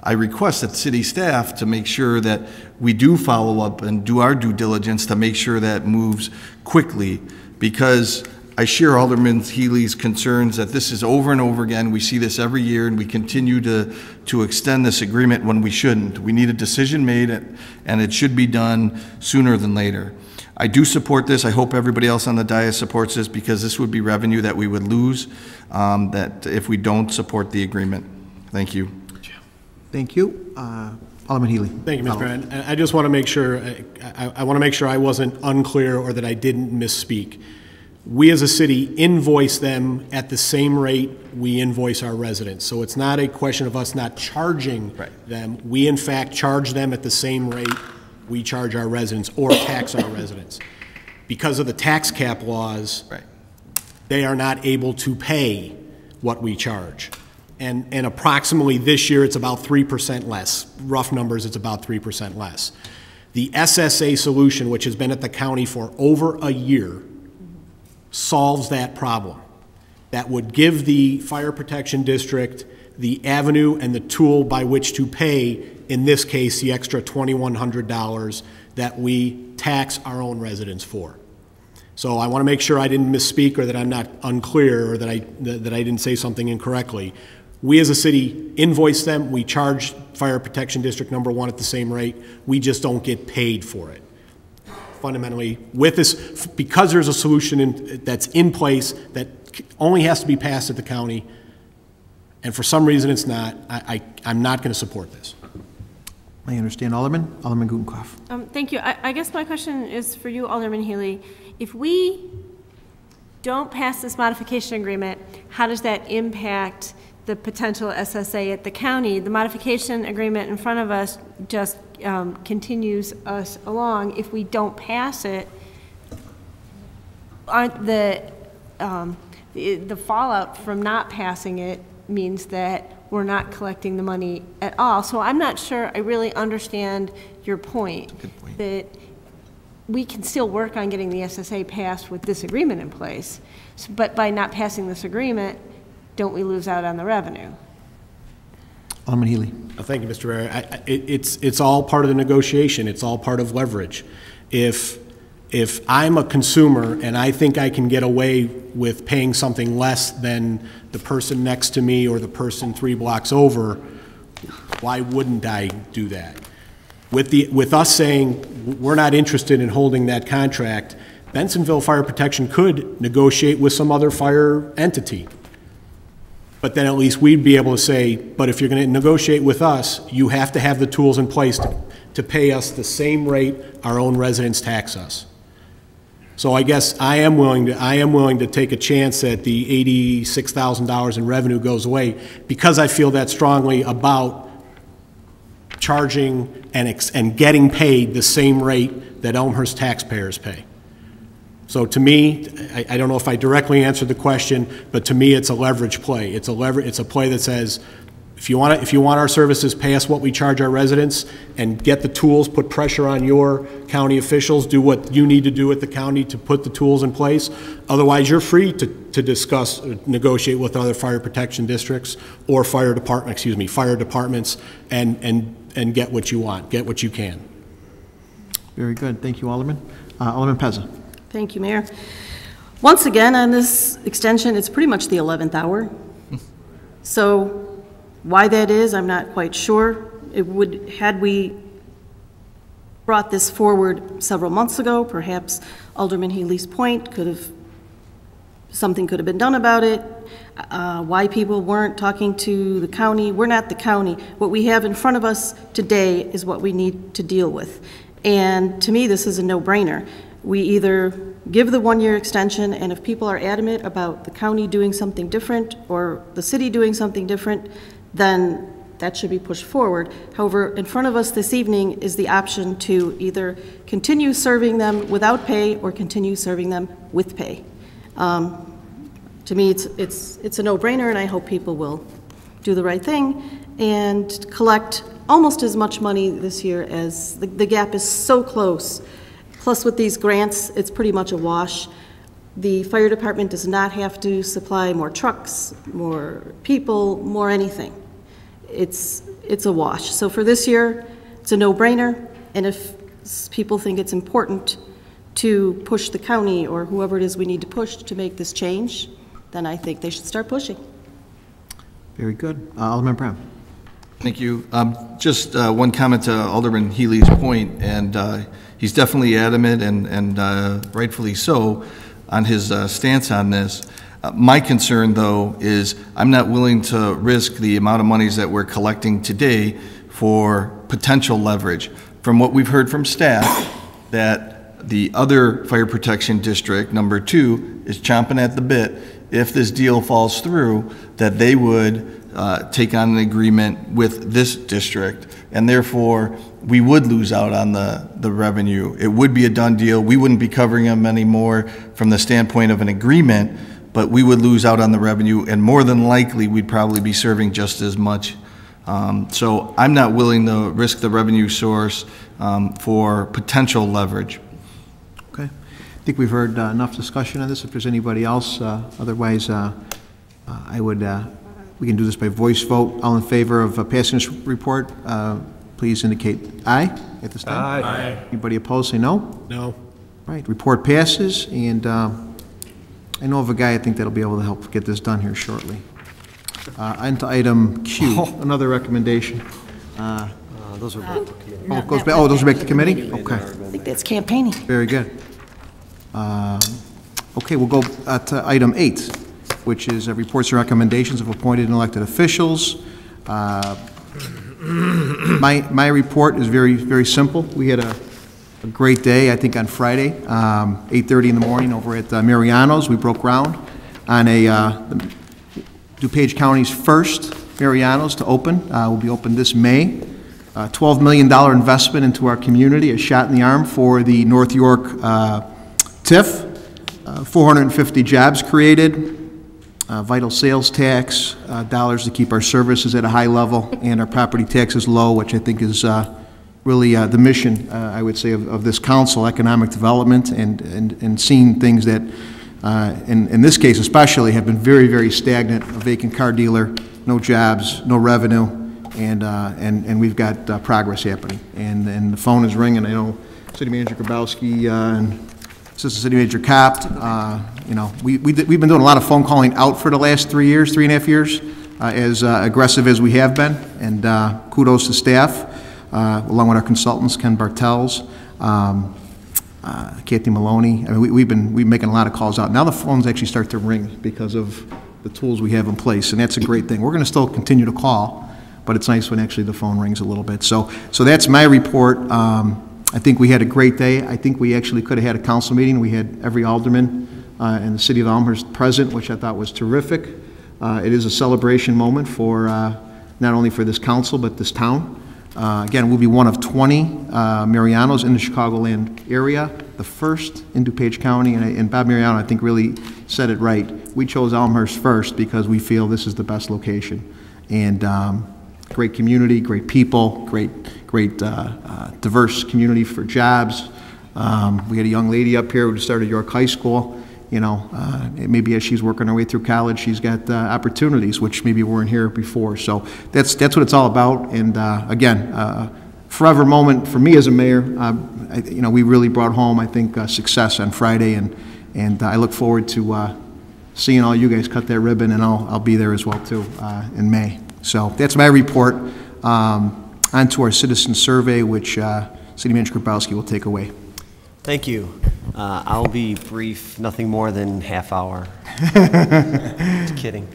I request that city staff to make sure that we do follow up and do our due diligence to make sure that moves quickly, because I share Alderman Healy's concerns that this is over and over again. We see this every year, and we continue to extend this agreement when we shouldn't. We need a decision made, and it should be done sooner than later. I do support this. I hope everybody else on the dais supports this, because this would be revenue that we would lose that if we don't support the agreement. Thank you. Thank you. Alderman Healy. Thank you, Mr. President. I just want to make sure, I want to make sure I wasn't unclear or that I didn't misspeak. We as a city invoice them at the same rate we invoice our residents. So it's not a question of us not charging them. We in fact charge them at the same rate we charge our residents or tax our residents. Because of the tax cap laws, they are not able to pay what we charge. And approximately this year it's about 3% less. Rough numbers, it's about 3% less. The SSA solution, which has been at the county for over a year, solves that problem. That would give the fire protection district the avenue and the tool by which to pay, in this case, the extra $2,100 that we tax our own residents for. So I want to make sure I didn't misspeak or that I'm not unclear or that I didn't say something incorrectly. We as a city invoice them. We charge Fire Protection District number 1 at the same rate. We just don't get paid for it. Fundamentally, with this, because there's a solution that's in place that only has to be passed at the county, and for some reason it's not, I'm not going to support this. I understand. Alderman Gutenkopf. Thank you. I guess my question is for you, Alderman Healy. If we don't pass this modification agreement, how does that impact the potential SSA at the county? The modification agreement in front of us just continues us along. If we don't pass it, aren't the fallout from not passing it means that we're not collecting the money at all. So I'm not sure I really understand your point. That we can still work on getting the SSA passed with this agreement in place, but by not passing this agreement, don't we lose out on the revenue? Alderman Healy. Thank you, Mr. Mayor. It's all part of the negotiation. It's all part of leverage. If I'm a consumer and I think I can get away with paying something less than the person next to me or the person 3 blocks over, why wouldn't I do that? With us saying we're not interested in holding that contract, Bensonville Fire Protection could negotiate with some other fire entity. But then at least we'd be able to say, but if you're going to negotiate with us, you have to have the tools in place to pay us the same rate our own residents tax us. So I guess I am willing to take a chance that the $86,000 in revenue goes away because I feel that strongly about charging and getting paid the same rate that Elmhurst taxpayers pay. So to me, I don't know if I directly answered the question, but to me it's a leverage play. It's a play that says, if you want our services, pay us what we charge our residents and get the tools, put pressure on your county officials, do what you need to do at the county to put the tools in place. Otherwise, you're free to discuss, negotiate with other fire protection districts or fire departments and get what you want, get what you can. Very good. Thank you, Alderman. Alderman Pezza. Thank you, Mayor. Once again, on this extension, it's pretty much the 11th hour. So why that is, I'm not quite sure. Had we brought this forward several months ago, perhaps Alderman Healy's point something could have been done about it. Why people weren't talking to the county. We're not the county. What we have in front of us today is what we need to deal with. And to me, this is a no-brainer. We either give the 1-year extension, and if people are adamant about the county doing something different or the city doing something different, then that should be pushed forward. However, in front of us this evening is the option to either continue serving them without pay or continue serving them with pay. To me, it's a no-brainer, and I hope people will do the right thing and collect almost as much money this year as the gap is so close. Plus, with these grants, it's pretty much a wash. The fire department does not have to supply more trucks, more people, more anything. It's a wash. So for this year, it's a no-brainer, and if people think it's important to push the county or whoever it is we need to push to make this change, then I think they should start pushing. Very good. Alderman Brown. Thank you. Just one comment to Alderman Healy's point, and he's definitely adamant and rightfully so on his stance on this. My concern, though, is I'm not willing to risk the amount of monies that we're collecting today for potential leverage. From what we've heard from staff, that the other fire protection district, number 2, is chomping at the bit. If this deal falls through, that they would take on an agreement with this district, and therefore we would lose out on the revenue. It would be a done deal. We wouldn't be covering them anymore from the standpoint of an agreement, but we would lose out on the revenue, and more than likely we'd probably be serving just as much. So I'm not willing to risk the revenue source for potential leverage. Okay. I think we've heard enough discussion on this. If there's anybody else, otherwise we can do this by voice vote. All in favor of passing this report, please indicate aye at this time. Aye. Anybody opposed, say no. No. Right, report passes, and I know of a guy I think that'll be able to help get this done here shortly. On to item Q, another recommendation. Those are back to committee. Those are back to committee? Okay. I think that's campaigning. Very good. Okay, we'll go to item 8, which is reports and recommendations of appointed and elected officials. My report is very, very simple. We had a great day, I think, on Friday, 8:30 in the morning over at Mariano's. We broke ground on DuPage County's first Mariano's to open. Will be open this May. $12 million investment into our community, a shot in the arm for the North York TIF. 450 jobs created. vital sales tax, dollars to keep our services at a high level, and our property taxes low, which I think is really the mission, I would say, of this council, economic development, and seeing things that, in this case especially, have been very, very stagnant. A vacant car dealer, no jobs, no revenue, and we've got progress happening. And the phone is ringing. I know City Manager Grabowski and Assistant City Manager Kopp, you know, we've been doing a lot of phone calling out for the last 3.5 years, as aggressive as we have been, and kudos to staff, along with our consultants, Ken Bartels, Kathy Maloney. I mean, we've been making a lot of calls out. Now the phones actually start to ring because of the tools we have in place, and that's a great thing. We're going to still continue to call, but it's nice when actually the phone rings a little bit. So that's my report. I think we had a great day. I think we actually could have had a council meeting. We had every alderman in the city of Elmhurst present, which I thought was terrific. It is a celebration moment for not only for this council, but this town. Again, we'll be one of 20 Marianos in the Chicagoland area, the first in DuPage County, and Bob Mariano, I think, really said it right. We chose Elmhurst first because we feel this is the best location. And great community, great people, great diverse community for jobs. We had a young lady up here who just started York High School. You know, maybe as she's working her way through college, she's got opportunities which maybe weren't here before. So that's what it's all about. And again, forever moment for me as a mayor. You know, we really brought home, I think, success on Friday, and I look forward to seeing all you guys cut that ribbon, and I'll be there as well too in May. So that's my report. On to our citizen survey, which City Manager Grabowski will take away. Thank you. I'll be brief, nothing more than half hour. Just kidding.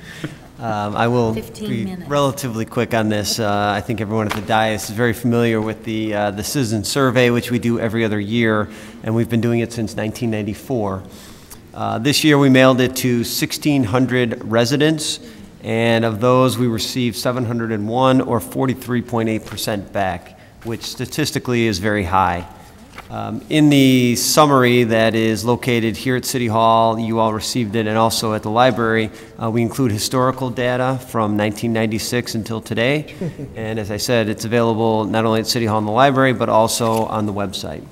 I will be relatively quick on this. I think everyone at the dais is very familiar with the citizen survey, which we do every other year, and we've been doing it since 1994. This year we mailed it to 1,600 residents, and of those we received 701, or 43.8% back, which statistically is very high. In the summary that is located here at City Hall, you all received it, and also at the library, we include historical data from 1996 until today. And as I said, it's available not only at City Hall and the library, but also on the website.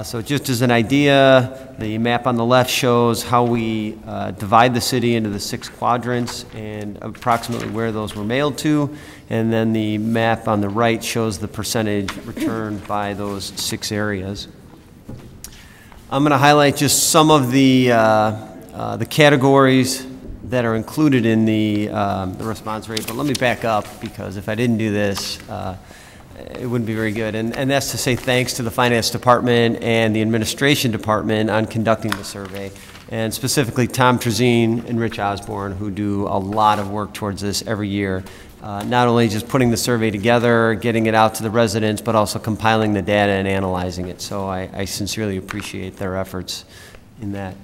So just as an idea, the map on the left shows how we divide the city into the 6 quadrants and approximately where those were mailed to. And then the map on the right shows the percentage returned by those 6 areas. I'm going to highlight just some of the categories that are included in the response rate. But let me back up, because if I didn't do this, it wouldn't be very good. And that's to say thanks to the Finance Department and the Administration Department on conducting the survey, and specifically Tom Trezine and Rich Osborne, who do a lot of work towards this every year. Not only just putting the survey together, getting it out to the residents, but also compiling the data and analyzing it. So I sincerely appreciate their efforts in that.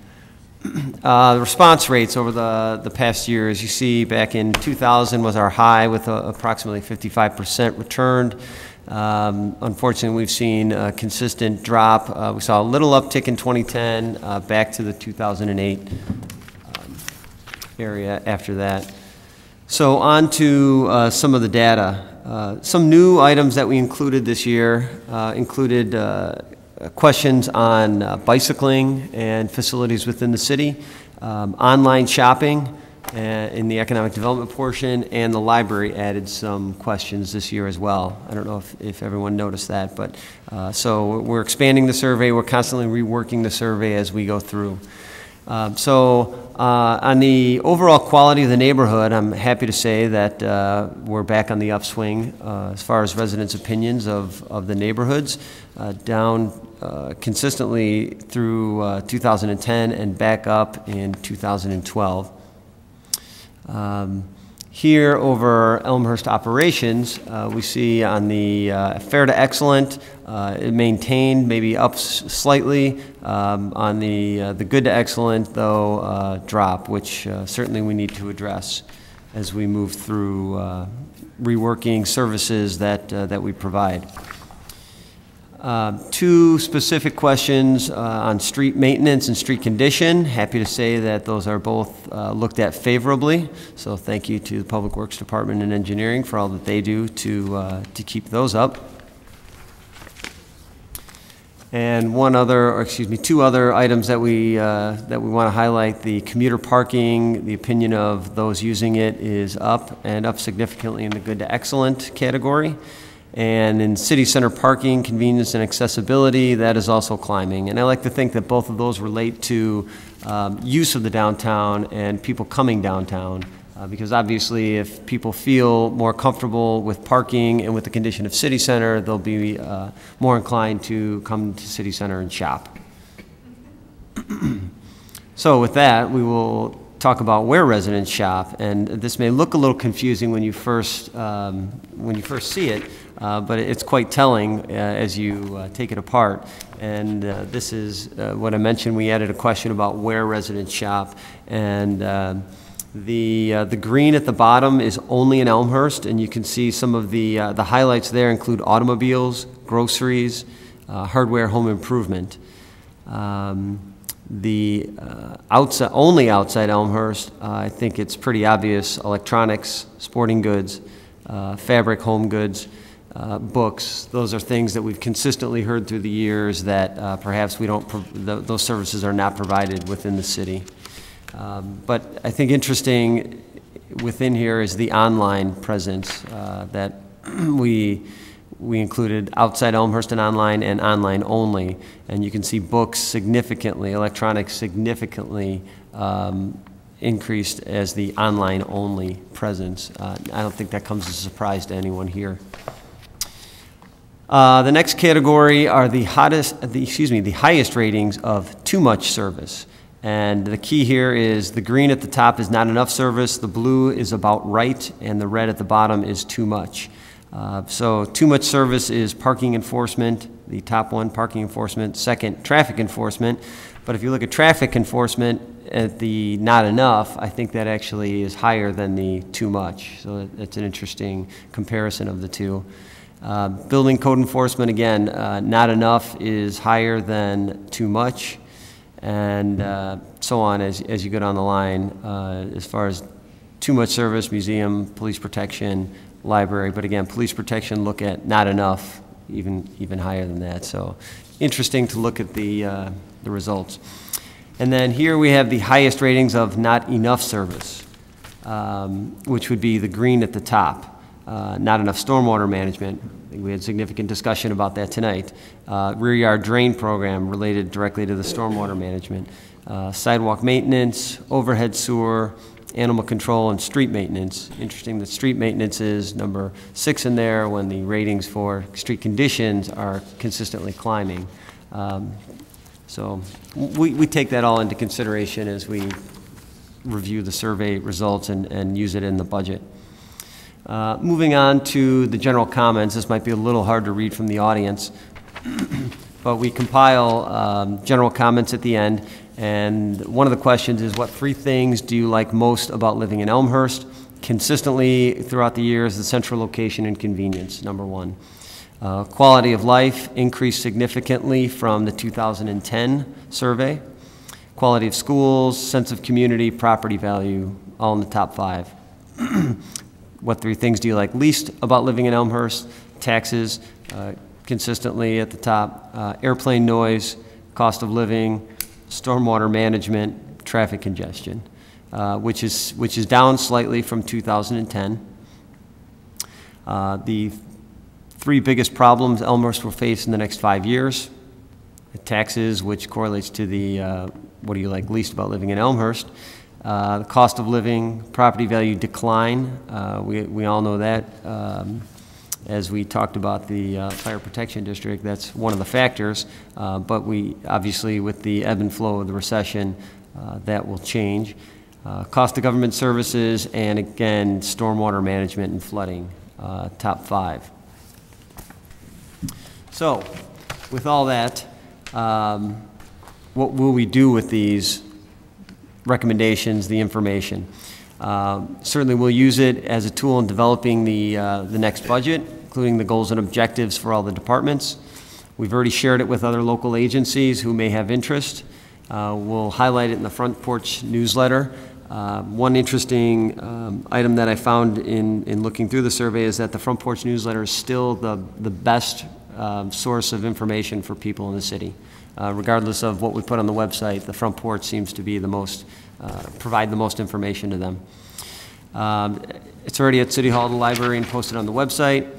The response rates over the past year, as you see, back in 2000 was our high with approximately 55% returned. Unfortunately, we've seen a consistent drop. We saw a little uptick in 2010, back to the 2008 area after that. So on to some of the data. Some new items that we included this year included questions on bicycling and facilities within the city, online shopping in the economic development portion, and the library added some questions this year as well. I don't know if everyone noticed that, but so we're expanding the survey. We're constantly reworking the survey as we go through. On the overall quality of the neighborhood, I'm happy to say that we're back on the upswing as far as residents' opinions of the neighborhoods, down consistently through 2010 and back up in 2012. Here over Elmhurst operations, we see on the fair to excellent, it maintained, maybe up slightly. On the good to excellent, though, drop, which certainly we need to address as we move through reworking services that we provide. Two specific questions on street maintenance and street condition. Happy to say that those are both looked at favorably. So thank you to the Public Works Department and Engineering for all that they do to keep those up. And two other items that we want to highlight. The commuter parking, the opinion of those using it is up, and up significantly in the good to excellent category. And in city center parking, convenience and accessibility, that is also climbing. And I like to think that both of those relate to use of the downtown and people coming downtown. Because obviously if people feel more comfortable with parking and with the condition of city center, they'll be more inclined to come to city center and shop. So with that, we will talk about where residents shop, and this may look a little confusing when you first see it, but it's quite telling as you take it apart. And this is what I mentioned. We added a question about where residents shop, and the green at the bottom is only in Elmhurst, and you can see some of the highlights there include automobiles, groceries, hardware, home improvement. The only outside Elmhurst, I think it's pretty obvious: electronics, sporting goods, fabric, home goods, books. Those are things that we've consistently heard through the years that perhaps those services are not provided within the city. But I think interesting within here is the online presence that we included outside Elmhurst and online only, and you can see books significantly, electronics significantly increased as the online only presence. I don't think that comes as a surprise to anyone here. The next category are the highest ratings of too much service. And the key here is the green at the top is not enough service, the blue is about right, and the red at the bottom is too much. So too much service is parking enforcement, the top one, parking enforcement. Second, traffic enforcement. But if you look at traffic enforcement at the not enough, I think that actually is higher than the too much. So it's an interesting comparison of the two. Building code enforcement, again, not enough is higher than too much, and so on as you go down the line. As far as too much service, museum, police protection, library, but again, police protection look at not enough, even higher than that. So interesting to look at the results. And then here we have the highest ratings of not enough service, which would be the green at the top. Not enough stormwater management. I think we had significant discussion about that tonight. Rear yard drain program related directly to the stormwater management. Sidewalk maintenance, overhead sewer, animal control, and street maintenance. Interesting that street maintenance is number 6 in there when the ratings for street conditions are consistently climbing. So we take that all into consideration as we review the survey results and use it in the budget. Moving on to the general comments. This might be a little hard to read from the audience, but we compile general comments at the end. And one of the questions is, what 3 things do you like most about living in Elmhurst? Consistently throughout the years, the central location and convenience, number 1. Quality of life increased significantly from the 2010 survey. Quality of schools, sense of community, property value, all in the top 5. What 3 things do you like least about living in Elmhurst? Taxes, consistently at the top. Airplane noise, cost of living, stormwater management, traffic congestion, which is down slightly from 2010. The 3 biggest problems Elmhurst will face in the next 5 years: taxes, which correlates to the what do you like least about living in Elmhurst. The cost of living, property value decline. We all know that. As we talked about the fire protection district, that's one of the factors. But we obviously, with the ebb and flow of the recession, that will change. Cost of government services, and again, stormwater management and flooding, top 5. So, with all that, what will we do with these recommendations, the information? Certainly we'll use it as a tool in developing the next budget, including the goals and objectives for all the departments. We've already shared it with other local agencies who may have interest. We'll highlight it in the Front Porch newsletter. One interesting item that I found in looking through the survey is that the Front Porch newsletter is still the best source of information for people in the city. Regardless of what we put on the website, the Front Porch seems to be the most, provide the most information to them. It's already at City Hall, the library, and posted on the website.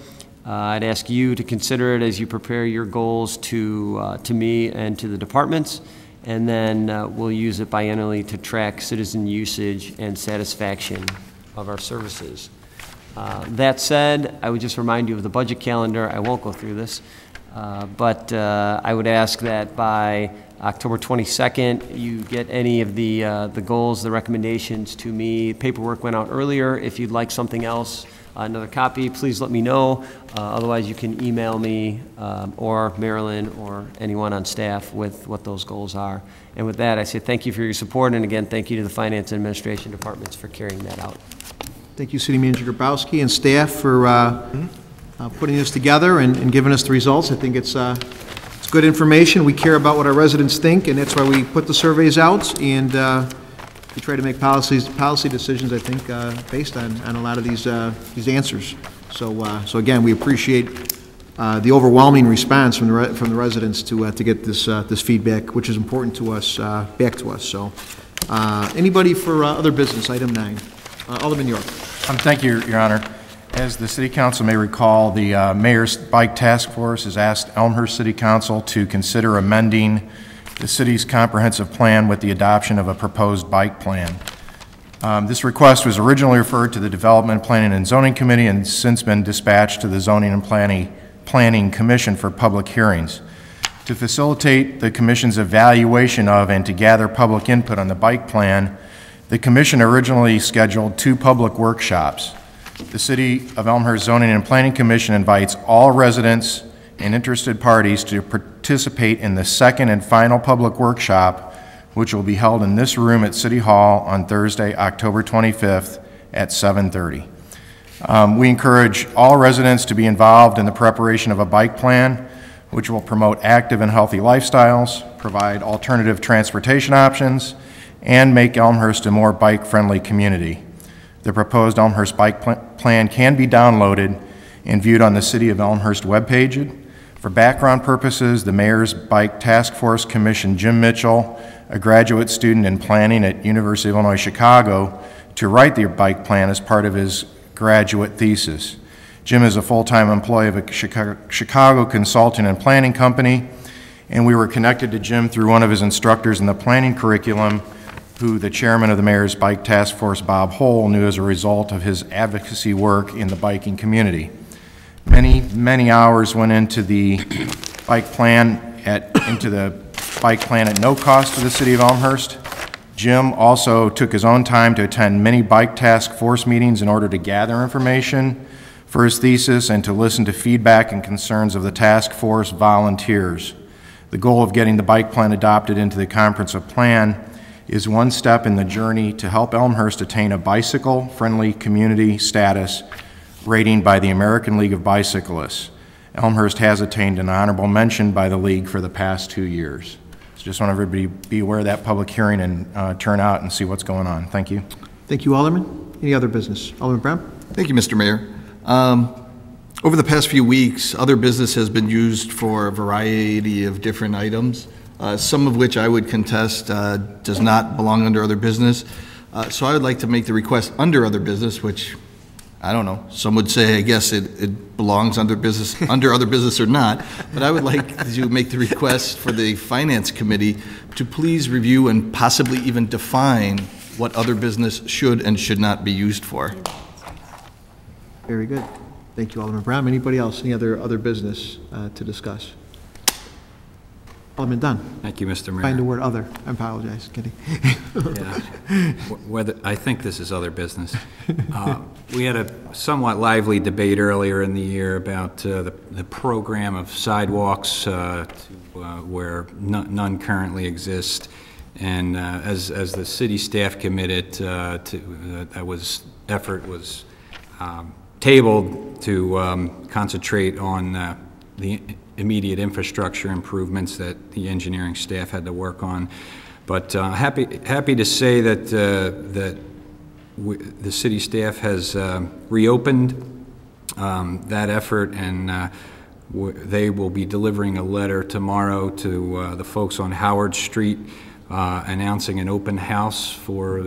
I'd ask you to consider it as you prepare your goals to me and to the departments, and then we'll use it biannually to track citizen usage and satisfaction of our services. That said, I would just remind you of the budget calendar. I won't go through this, but I would ask that by October 22nd, you get any of the goals, the recommendations to me. Paperwork went out earlier. If you'd like something else, another copy, please let me know. Otherwise, you can email me or Marilyn or anyone on staff with what those goals are. And with that, I say thank you for your support, and again, thank you to the Finance and Administration Departments for carrying that out. Thank you, City Manager Grabowski and staff for putting this together and giving us the results. I think it's good information. We care about what our residents think, and that's why we put the surveys out, and we try to make policy decisions, I think, based on a lot of these answers. So again, we appreciate the overwhelming response from the residents to get this feedback, which is important to us, back to us. So anybody for other business, item 9. Alderman York. Thank you, Your Honor. As the City Council may recall, the Mayor's Bike Task Force has asked Elmhurst City Council to consider amending the city's comprehensive plan with the adoption of a proposed bike plan. This request was originally referred to the Development, Planning, and Zoning Committee and since been dispatched to the Zoning and Planning Commission for public hearings. To facilitate the Commission's evaluation of and to gather public input on the bike plan, the Commission originally scheduled 2 public workshops. The City of Elmhurst Zoning and Planning Commission invites all residents and interested parties to participate in the second and final public workshop, which will be held in this room at City Hall on Thursday, October 25th at 7:30. We encourage all residents to be involved in the preparation of a bike plan, which will promote active and healthy lifestyles, provide alternative transportation options, and make Elmhurst a more bike-friendly community. The proposed Elmhurst bike plan can be downloaded and viewed on the City of Elmhurst webpage. For background purposes, the Mayor's Bike Task Force commissioned Jim Mitchell, a graduate student in planning at University of Illinois Chicago, to write the bike plan as part of his graduate thesis. Jim is a full-time employee of a Chicago consulting and planning company, and we were connected to Jim through one of his instructors in the planning curriculum, who the chairman of the Mayor's Bike Task Force, Bob Hull, knew as a result of his advocacy work in the biking community. Many hours went into the bike plan at no cost to the City of Elmhurst. Jim also took his own time to attend many Bike Task Force meetings in order to gather information for his thesis and to listen to feedback and concerns of the task force volunteers. The goal of getting the bike plan adopted into the comprehensive plan is one step in the journey to help Elmhurst attain a bicycle-friendly community status rating by the American League of Bicyclists. Elmhurst has attained an honorable mention by the League for the past 2 years. So just want everybody to be aware of that public hearing and turn out and see what's going on. Thank you. Thank you, Alderman. Any other business? Alderman Brown? Thank you, Mr. Mayor. Over the past few weeks, other business has been used for a variety of different items, some of which I would contest does not belong under other business. So I would like to make the request under other business, which, I don't know, some would say, I guess it belongs under business, under other business or not, but I would like to make the request for the Finance Committee to please review and possibly even define what other business should and should not be used for. Very good. Thank you, Alderman Brown. Anybody else? Any other business to discuss? Alderman Dunn. Thank you, Mr. Mayor. Find the word other. I apologize. Kidding. Yeah. I think this is other business. We had a somewhat lively debate earlier in the year about the program of sidewalks where none currently exist. And as the city staff committed effort was tabled to concentrate on the immediate infrastructure improvements that the engineering staff had to work on. But happy to say that the city staff has reopened that effort, and they will be delivering a letter tomorrow to the folks on Howard Street announcing an open house for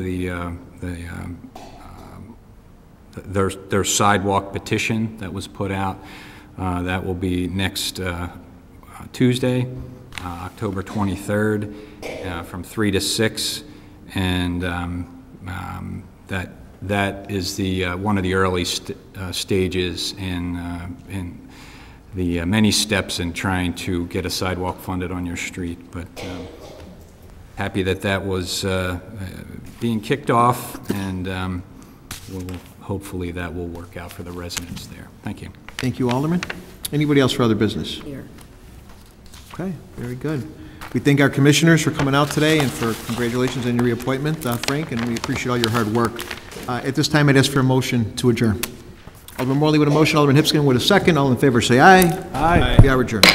their sidewalk petition that was put out. That will be next Tuesday, October 23rd, from 3 to 6, and that is the one of the early stages in the many steps in trying to get a sidewalk funded on your street. But happy that was being kicked off, and hopefully that will work out for the residents there. Thank you. Thank you, Alderman. Anybody else for other business? Here. Okay, very good. We thank our commissioners for coming out today, and for congratulations on your reappointment, Frank, and we appreciate all your hard work. At this time, I'd ask for a motion to adjourn. Alderman Morley with a motion, Alderman Hipskin with a second. All in favor say aye. Aye. We are adjourned.